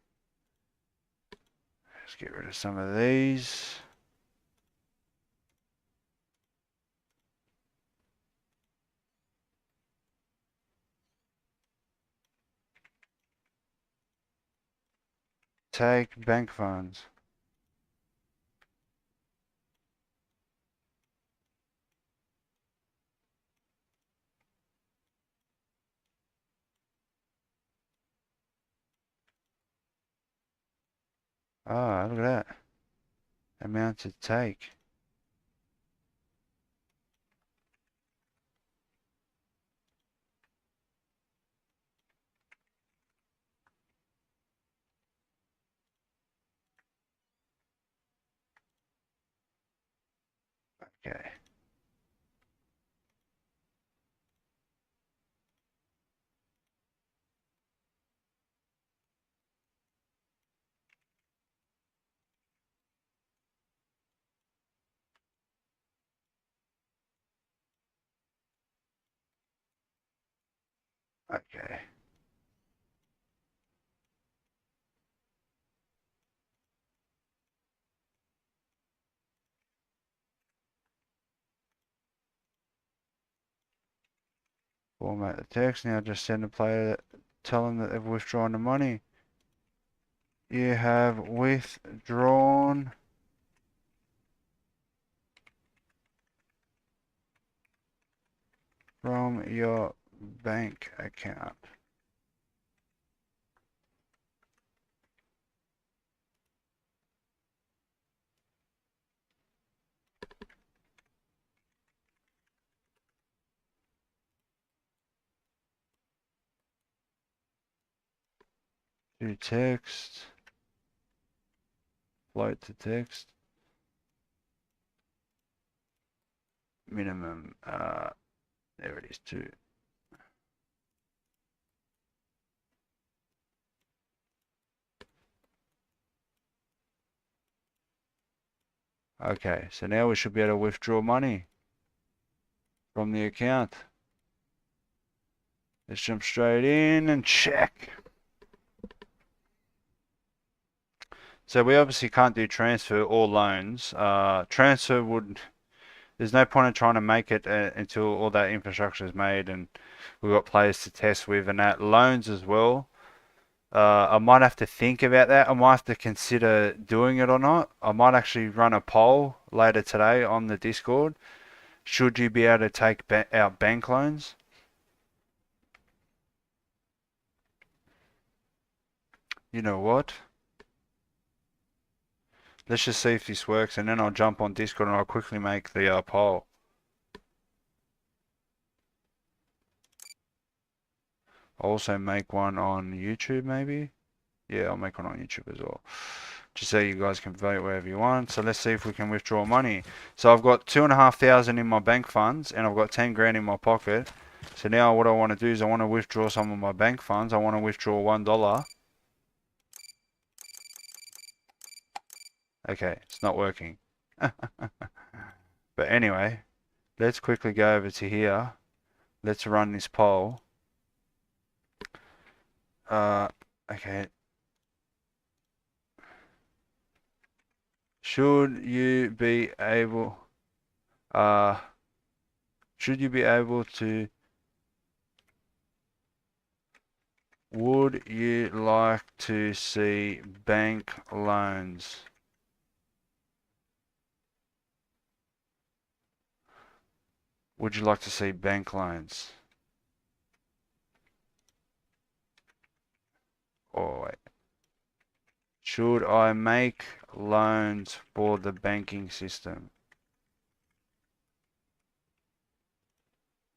Let's get rid of some of these. Take bank funds. Ah, look at that. Amount to take. Okay. Okay. Format the text. Now just send the player, tell them that they've withdrawn the money. You have withdrawn from your bank account. To text. Float to text. Minimum. There it is, 2. Okay, so now we should be able to withdraw money from the account. Let's jump straight in and check. So we obviously can't do transfer or loans. Transfer would, there's no point in trying to make it until all that infrastructure is made and we've got players to test with and that. Loans as well. I might have to think about that. I might have to consider doing it or not. I might actually run a poll later today on the Discord. Should you be able to take out bank loans? You know what? Let's just see if this works and then I'll jump on Discord and I'll quickly make the poll. I'll also make one on YouTube maybe. Yeah, I'll make one on YouTube as well. Just so you guys can vote wherever you want. So let's see if we can withdraw money. So I've got 2,500 in my bank funds and I've got 10 grand in my pocket. So now what I want to do is I want to withdraw some of my bank funds. I want to withdraw $1. Okay, it's not working. But anyway, let's quickly go over to here. Let's run this poll. Okay. Should you be able to, would you like to see bank loans? Would you like to see bank loans? Oh, wait. Should I make loans for the banking system?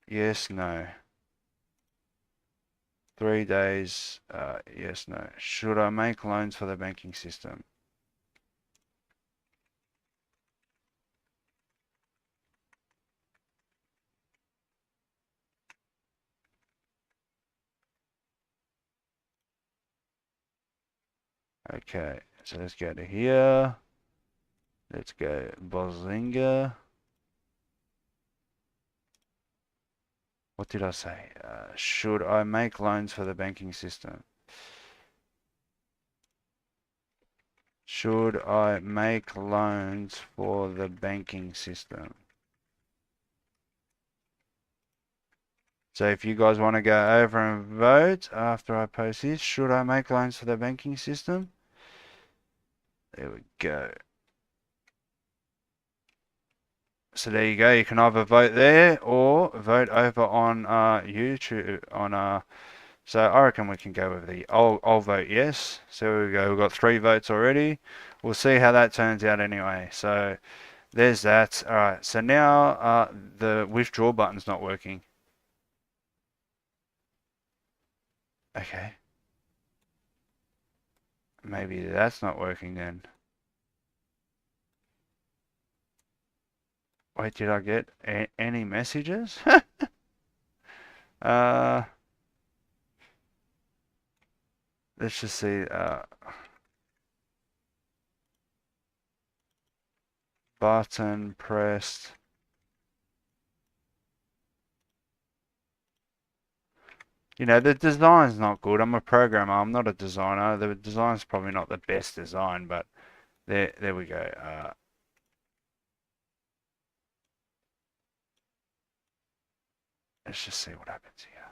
Yes, no. 3 days, yes, no. Should I make loans for the banking system? Okay, so let's go to here. Let's go Bozinga. What did I say? Should I make loans for the banking system? Should I make loans for the banking system? So if you guys want to go over and vote after I post this, should I make loans for the banking system? There we go. So there you go. You can either vote there or vote over on YouTube on so I reckon we can go with the I'll vote yes. So there we go. We've got 3 votes already. We'll see how that turns out anyway. So there's that. All right. So now the withdraw button's not working. Okay. Maybe that's not working then. Wait, did I get any messages? uh, let's just see. Button pressed. You know, the design's not good. I'm a programmer. I'm not a designer. The design's probably not the best design, but there we go. Let's just see what happens here.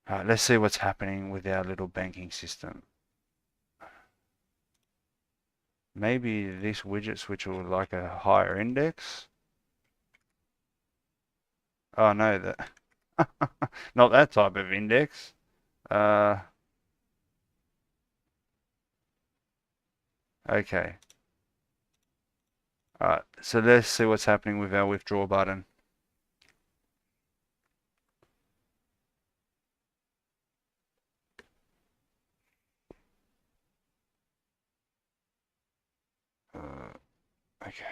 All right, let's see what's happening with our little banking system. Maybe this widget switcher would like a higher index. Oh no, that not that type of index. Okay. Alright, so let's see what's happening with our withdraw button. Okay.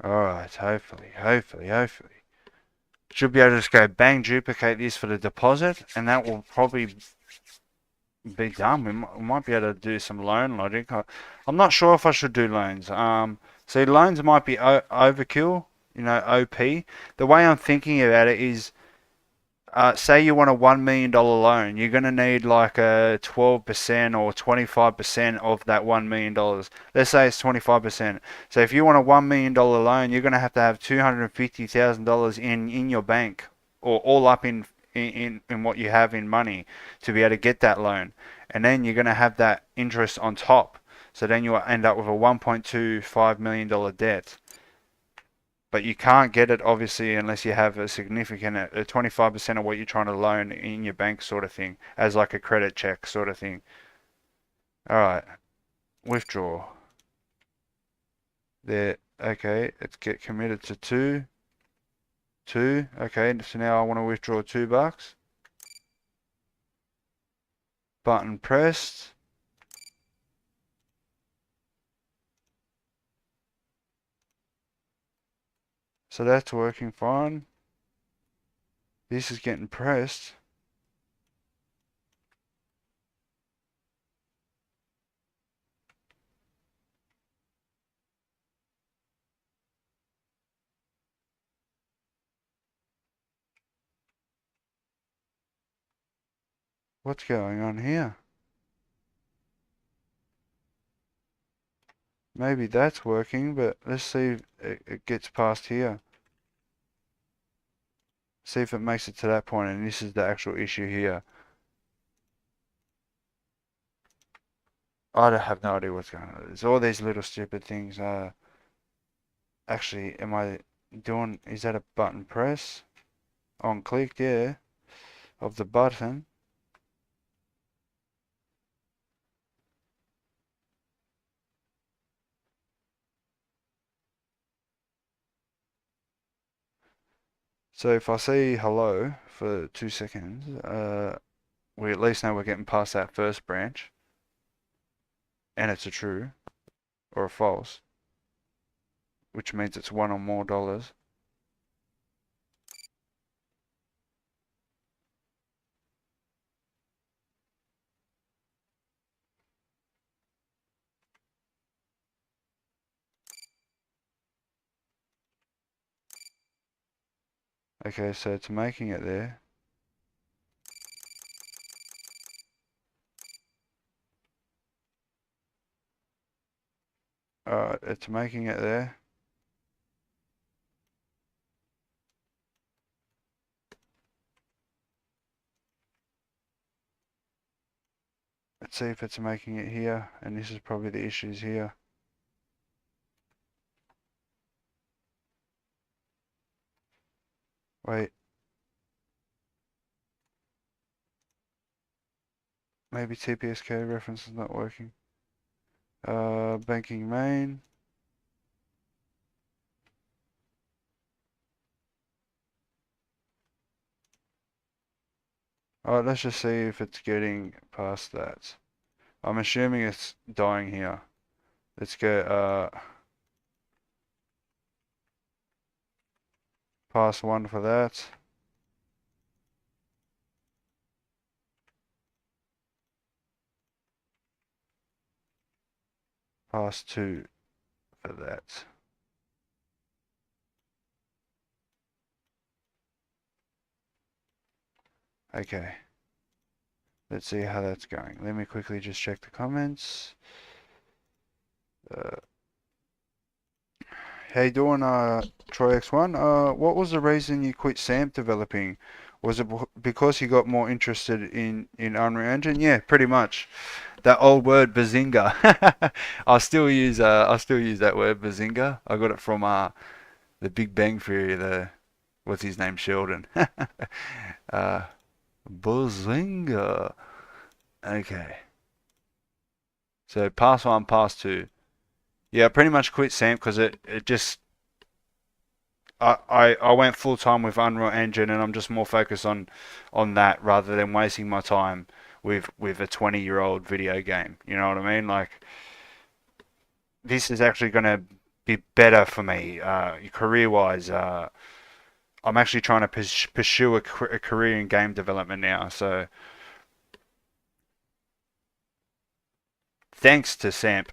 Alright, hopefully. Should be able to just go bang, duplicate this for the deposit, and that will probably be done. We might be able to do some loan logic. I'm not sure if I should do loans. See, loans might be overkill, OP. The way I'm thinking about it is, say you want a $1 million loan, you're going to need like a 12% or 25% of that $1 million. Let's say it's 25%. So if you want a $1 million loan, you're going to have $250,000 in your bank, or all up in what you have in money to be able to get that loan. And then you're going to have that interest on top. So then you end up with a $1.25 million debt. But you can't get it obviously unless you have a significant 25% of what you're trying to loan in your bank sort of thing, as like a credit check sort of thing. All right, withdraw. There, okay, let's get committed to two. Okay, so now I want to withdraw $2. Button pressed. So that's working fine. This is getting pressed. What's going on here? Maybe that's working, but let's see if it gets past here. See if it makes it to that point, and this is the actual issue here. I don't have no idea what's going on. There's all these little stupid things. Actually, am I doing, is that a button press? On click, yeah, of the button. So if I say hello for 2 seconds, we at least know we're getting past that first branch, and it's a true or a false, which means it's one or more dollars. Okay, so it's making it there. Alright, it's making it there. Let's see if it's making it here, and this is probably the issues here. Wait. Maybe TPSK reference is not working. Banking main. Alright, let's just see if it's getting past that. I'm assuming it's dying here. Let's go past 1 for that. Past 2 for that. Okay. Let's see how that's going. Let me quickly just check the comments. How you doing, Troy X1? What was the reason you quit SAMP developing? Was it because you got more interested in Unreal Engine? Yeah, pretty much. That old word bazinga. I still use that word bazinga. I got it from the Big Bang Theory. What's his name, Sheldon. uh, bazinga. Okay. So pass 1, pass 2. Yeah, I pretty much quit SAMP because it just I went full time with Unreal Engine, and I'm just more focused on that rather than wasting my time with a 20-year-old video game. You know what I mean? Like, this is actually going to be better for me, career wise. I'm actually trying to pursue a career in game development now. So thanks to SAMP,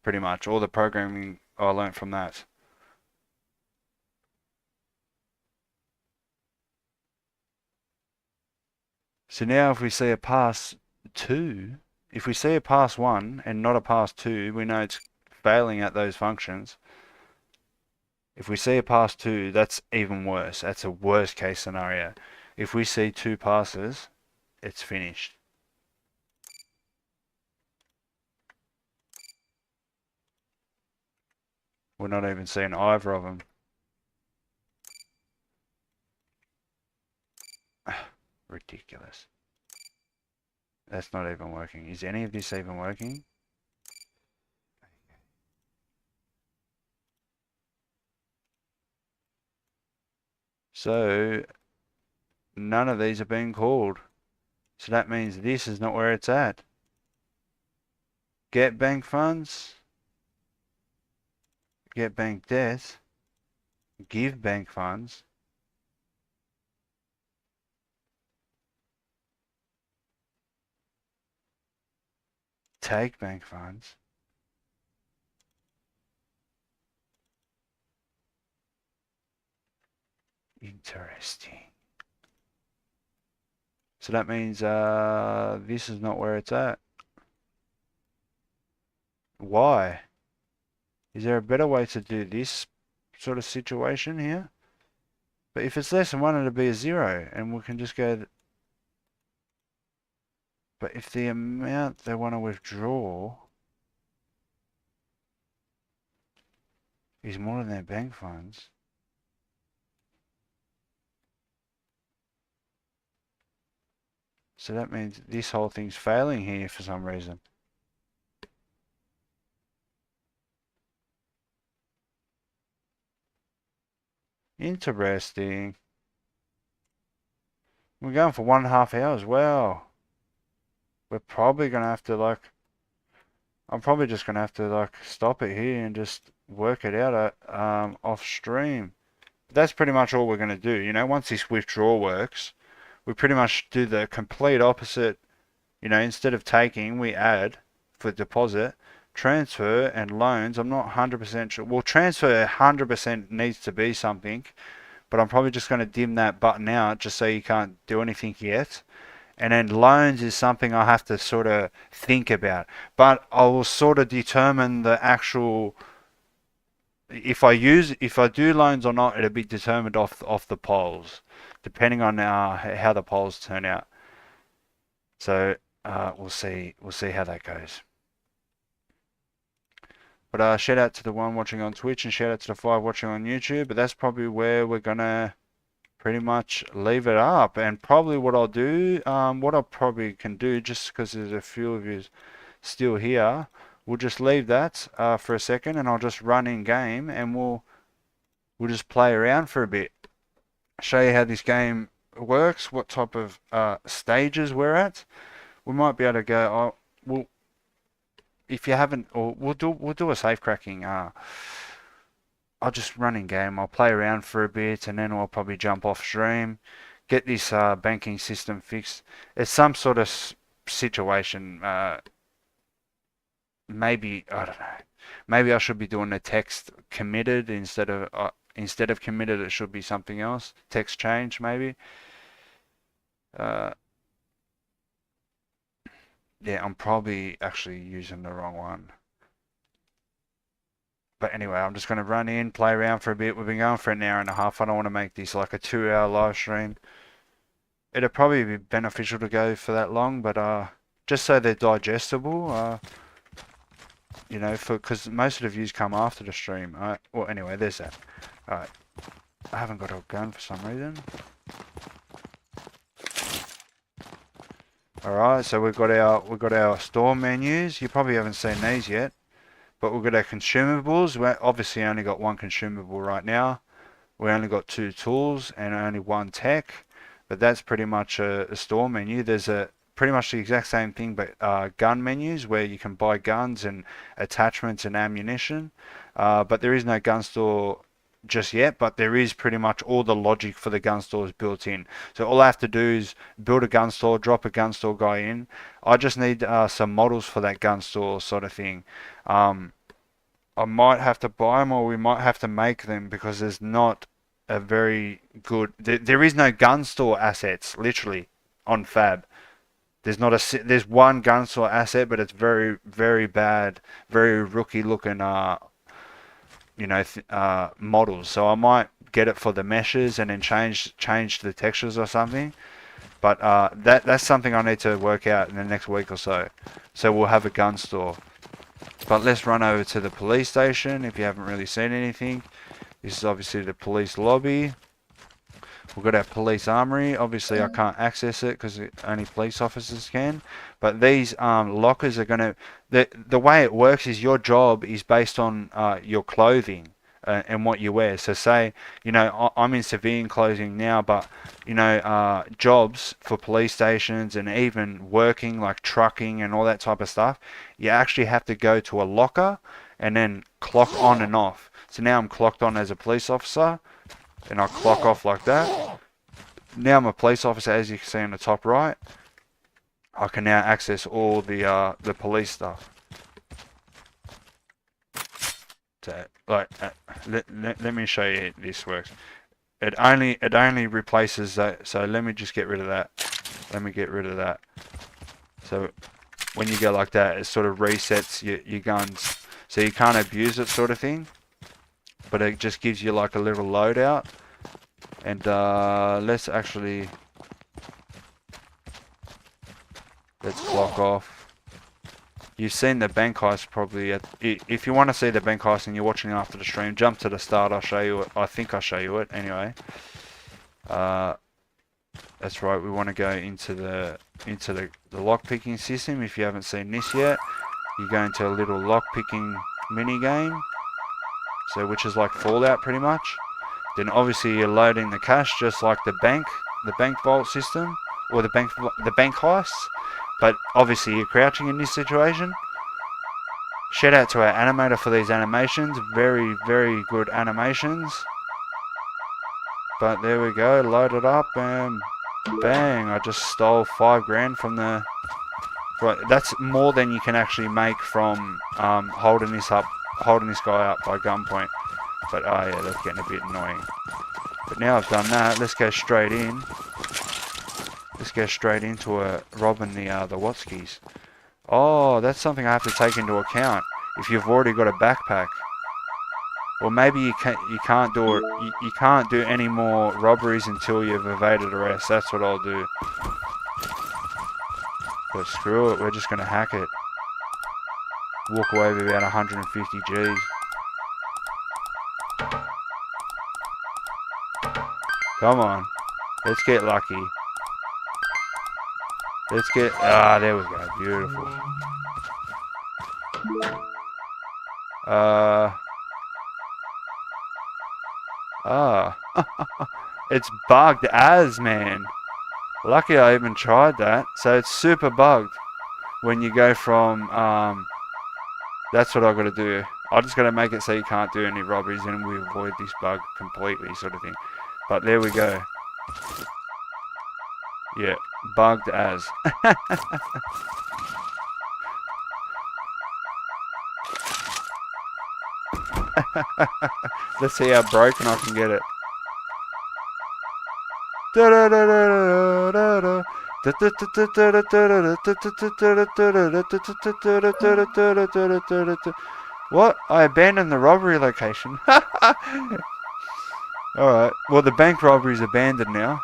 pretty much all the programming I learned from that. So now if we see a pass 2, if we see a pass 1 and not a pass 2, we know it's failing at those functions. If we see a pass 2, that's even worse. That's a worst case scenario. If we see 2 passes, it's finished. We're not even seeing either of them. Ridiculous. That's not even working. Is any of this even working? So, none of these are being called. So that means this is not where it's at. Get bank funds. Get bank debt. Give bank funds. Take bank funds. Interesting. So that means this is not where it's at. Why? Is there a better way to do this sort of situation here? But if it's less than 1, it'll be a 0, and we can just go... But if the amount they want to withdraw is more than their bank funds, so that means this whole thing's failing here for some reason. Interesting. We're going for 1.5 hours. Wow. We're probably going to have to, like... I'm probably just going to have to, like, stop it here and just work it out off stream. That's pretty much all we're going to do. You know, once this withdraw works, we pretty much do the complete opposite. You know, instead of taking, we add for deposit. Transfer and loans, I'm not 100% sure. Well, transfer 100% needs to be something, but I'm probably just going to dim that button out just so you can't do anything yet. And then loans is something I have to sort of think about. But I will sort of determine the actual... If I do loans or not, it'll be determined off the polls, depending on how the polls turn out. So we'll see how that goes. But shout out to the 1 watching on Twitch and shout out to the 5 watching on YouTube. But that's probably where we're gonna pretty much leave it up. And probably what I'll do, what I probably can do, just because there's a few of you still here, we'll just leave that for a second, and I'll just run in game, and we'll just play around for a bit, show you how this game works, what type of stages we're at. We might be able to go. We'll, if you haven't, or we'll do a safe cracking. I'll just run in game. I'll play around for a bit, and then I'll probably jump off stream, get this banking system fixed. It's some sort of situation. Maybe I don't know. Maybe I should be doing the text committed instead of committed. It should be something else. Text change maybe. Yeah, I'm probably actually using the wrong one. But anyway, I'm just going to run in, play around for a bit. We've been going for an hour and a half. I don't want to make this like a 2-hour live stream. It'd probably be beneficial to go for that long, but just so they're digestible. You know, because most of the views come after the stream. Well, anyway, there's that. Alright. I haven't got a gun for some reason. Alright, so we've got our store menus. You probably haven't seen these yet. But we've got our consumables. We obviously only got one consumable right now. We only got 2 tools and only 1 tech, but that's pretty much a store menu. There's a pretty much the exact same thing, but gun menus where you can buy guns and attachments and ammunition. But there is no gun store just yet, but there is pretty much all the logic for the gun stores built in. So all I have to do is build a gun store, drop a gun store guy in. I just need some models for that gun store sort of thing. I might have to buy them or we might have to make them because there's not a very good... There is no gun store assets, literally, on Fab. There's one gun store asset, but it's very, very bad, very rookie looking models. So I might get it for the meshes and then change the textures or something. But that's something I need to work out in the next week or so. So we'll have a gun store. But let's run over to the police station if you haven't really seen anything. This is obviously the police lobby. We've got our police armory. Obviously I can't access it because only police officers can. But these lockers are going to... The way it works is your job is based on your clothing and what you wear. So say, I'm in civilian clothing now, but, jobs for police stations and even working like trucking and all that type of stuff, you actually have to go to a locker and then clock on and off. So now I'm clocked on as a police officer and I clock off like that. Now I'm a police officer, as you can see on the top right. I can now access all the police stuff. So, let me show you how this works. It only replaces that. So let me just get rid of that. Let me get rid of that. So when you go like that, it sort of resets your guns. So you can't abuse it, sort of thing. But it just gives you like a little loadout. And let's clock off. You've seen the bank heist probably. If you want to see the bank heist and you're watching after the stream, jump to the start. I'll show you it. I think I'll show you it anyway. That's right. We want to go into the lock picking system. If you haven't seen this yet, you go into a little lock picking mini game. So which is like Fallout pretty much. Then obviously you're loading the cash just like the bank vault system or the bank heists. But obviously you're crouching in this situation. Shout out to our animator for these animations. Very, very good animations. But there we go. Load it up and bang. I just stole 5 grand from the... Right, that's more than you can actually make from holding this guy up by gunpoint. But oh yeah, that's getting a bit annoying. But now I've done that, let's go straight in. Let's go straight into robbing the Watskis. Oh, that's something I have to take into account if you've already got a backpack. Or maybe you can't do any more robberies until you've evaded arrest. That's what I'll do. But screw it, we're just gonna hack it. Walk away with about 150 G's. Come on, let's get lucky. Let's get, there we go, beautiful. It's bugged as, man. Lucky I even tried that. So it's super bugged when you go from, that's what I've got to do. I just got to make it so you can't do any robberies and we avoid this bug completely, sort of thing. But there we go. Yeah, bugged as. Let's see how broken I can get it. What? I abandoned the robbery location. Alright, well the bank robbery is abandoned now.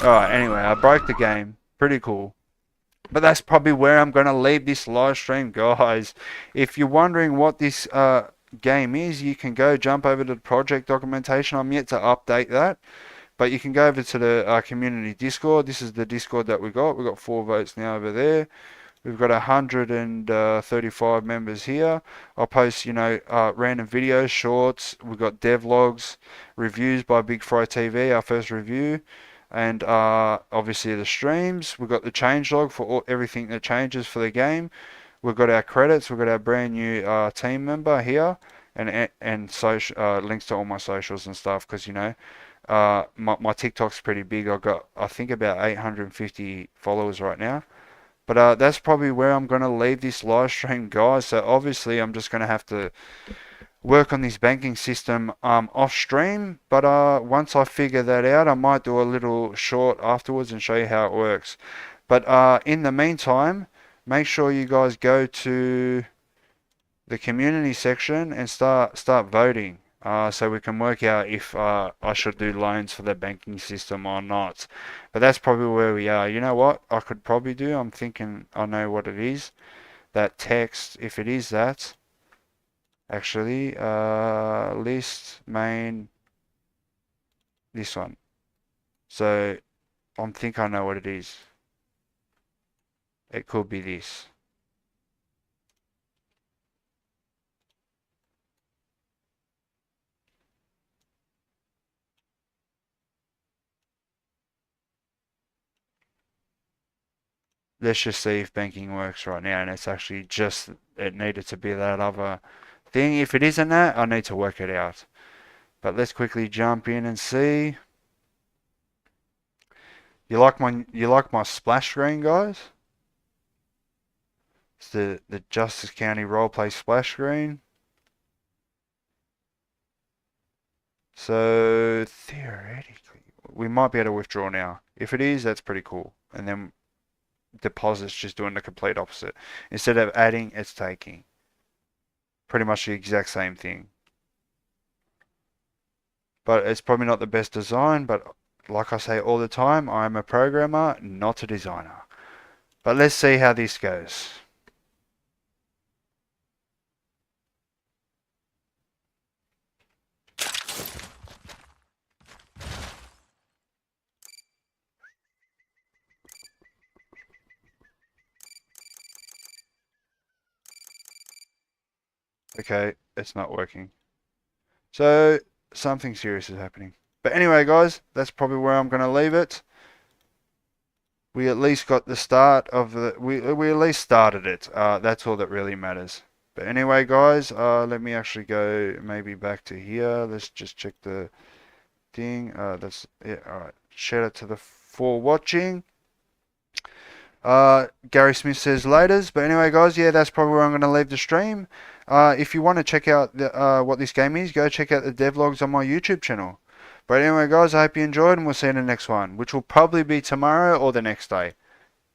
Alright, anyway, I broke the game. Pretty cool. But that's probably where I'm going to leave this live stream, guys. If you're wondering what this game is, you can go jump over to the project documentation. I'm yet to update that. But you can go over to the community Discord. This is the Discord that we got. We got 4 votes now over there. We've got 135 members here. I'll post, random videos, shorts. We've got devlogs, reviews by Big Fry TV, our first review, and obviously the streams. We've got the changelog for everything that changes for the game. We've got our credits. We've got our brand new team member here, and social links to all my socials and stuff. Because my TikTok's pretty big. I've got, I think, about 850 followers right now. But that's probably where I'm going to leave this live stream, guys. So obviously I'm just going to have to work on this banking system off stream. But once I figure that out, I might do a little short afterwards and show you how it works. But in the meantime, make sure you guys go to the community section and start voting. So we can work out if I should do loans for the banking system or not. But that's probably where we are. You know what I could probably do? I'm thinking I know what it is. That text, if it is that, actually, list, main, this one. So I think I know what it is. It could be this. Let's just see if banking works right now, and it's actually just, it needed to be that other thing. If it isn't that, I need to work it out. But let's quickly jump in and see. You like my splash screen, guys? It's the Justice County roleplay splash screen. So theoretically, we might be able to withdraw now. If it is, that's pretty cool. And then deposits just doing the complete opposite. Instead of adding, it's taking. Pretty much the exact same thing. But it's probably not the best design, but like I say all the time, I'm a programmer, not a designer. But let's see how this goes. Okay, it's not working. So something serious is happening. But anyway, guys, that's probably where I'm going to leave it. We at least got the start of the, we at least started it. That's all that really matters. But anyway, guys, let me actually go maybe back to here. Let's just check the thing. That's it. All right. Shout out to the for watching. Gary Smith says laters. But anyway, guys, yeah, that's probably where I'm going to leave the stream. If you want to check out what this game is, go check out the devlogs on my YouTube channel. But anyway, guys, I hope you enjoyed, and we'll see you in the next one, which will probably be tomorrow or the next day.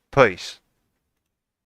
Peace.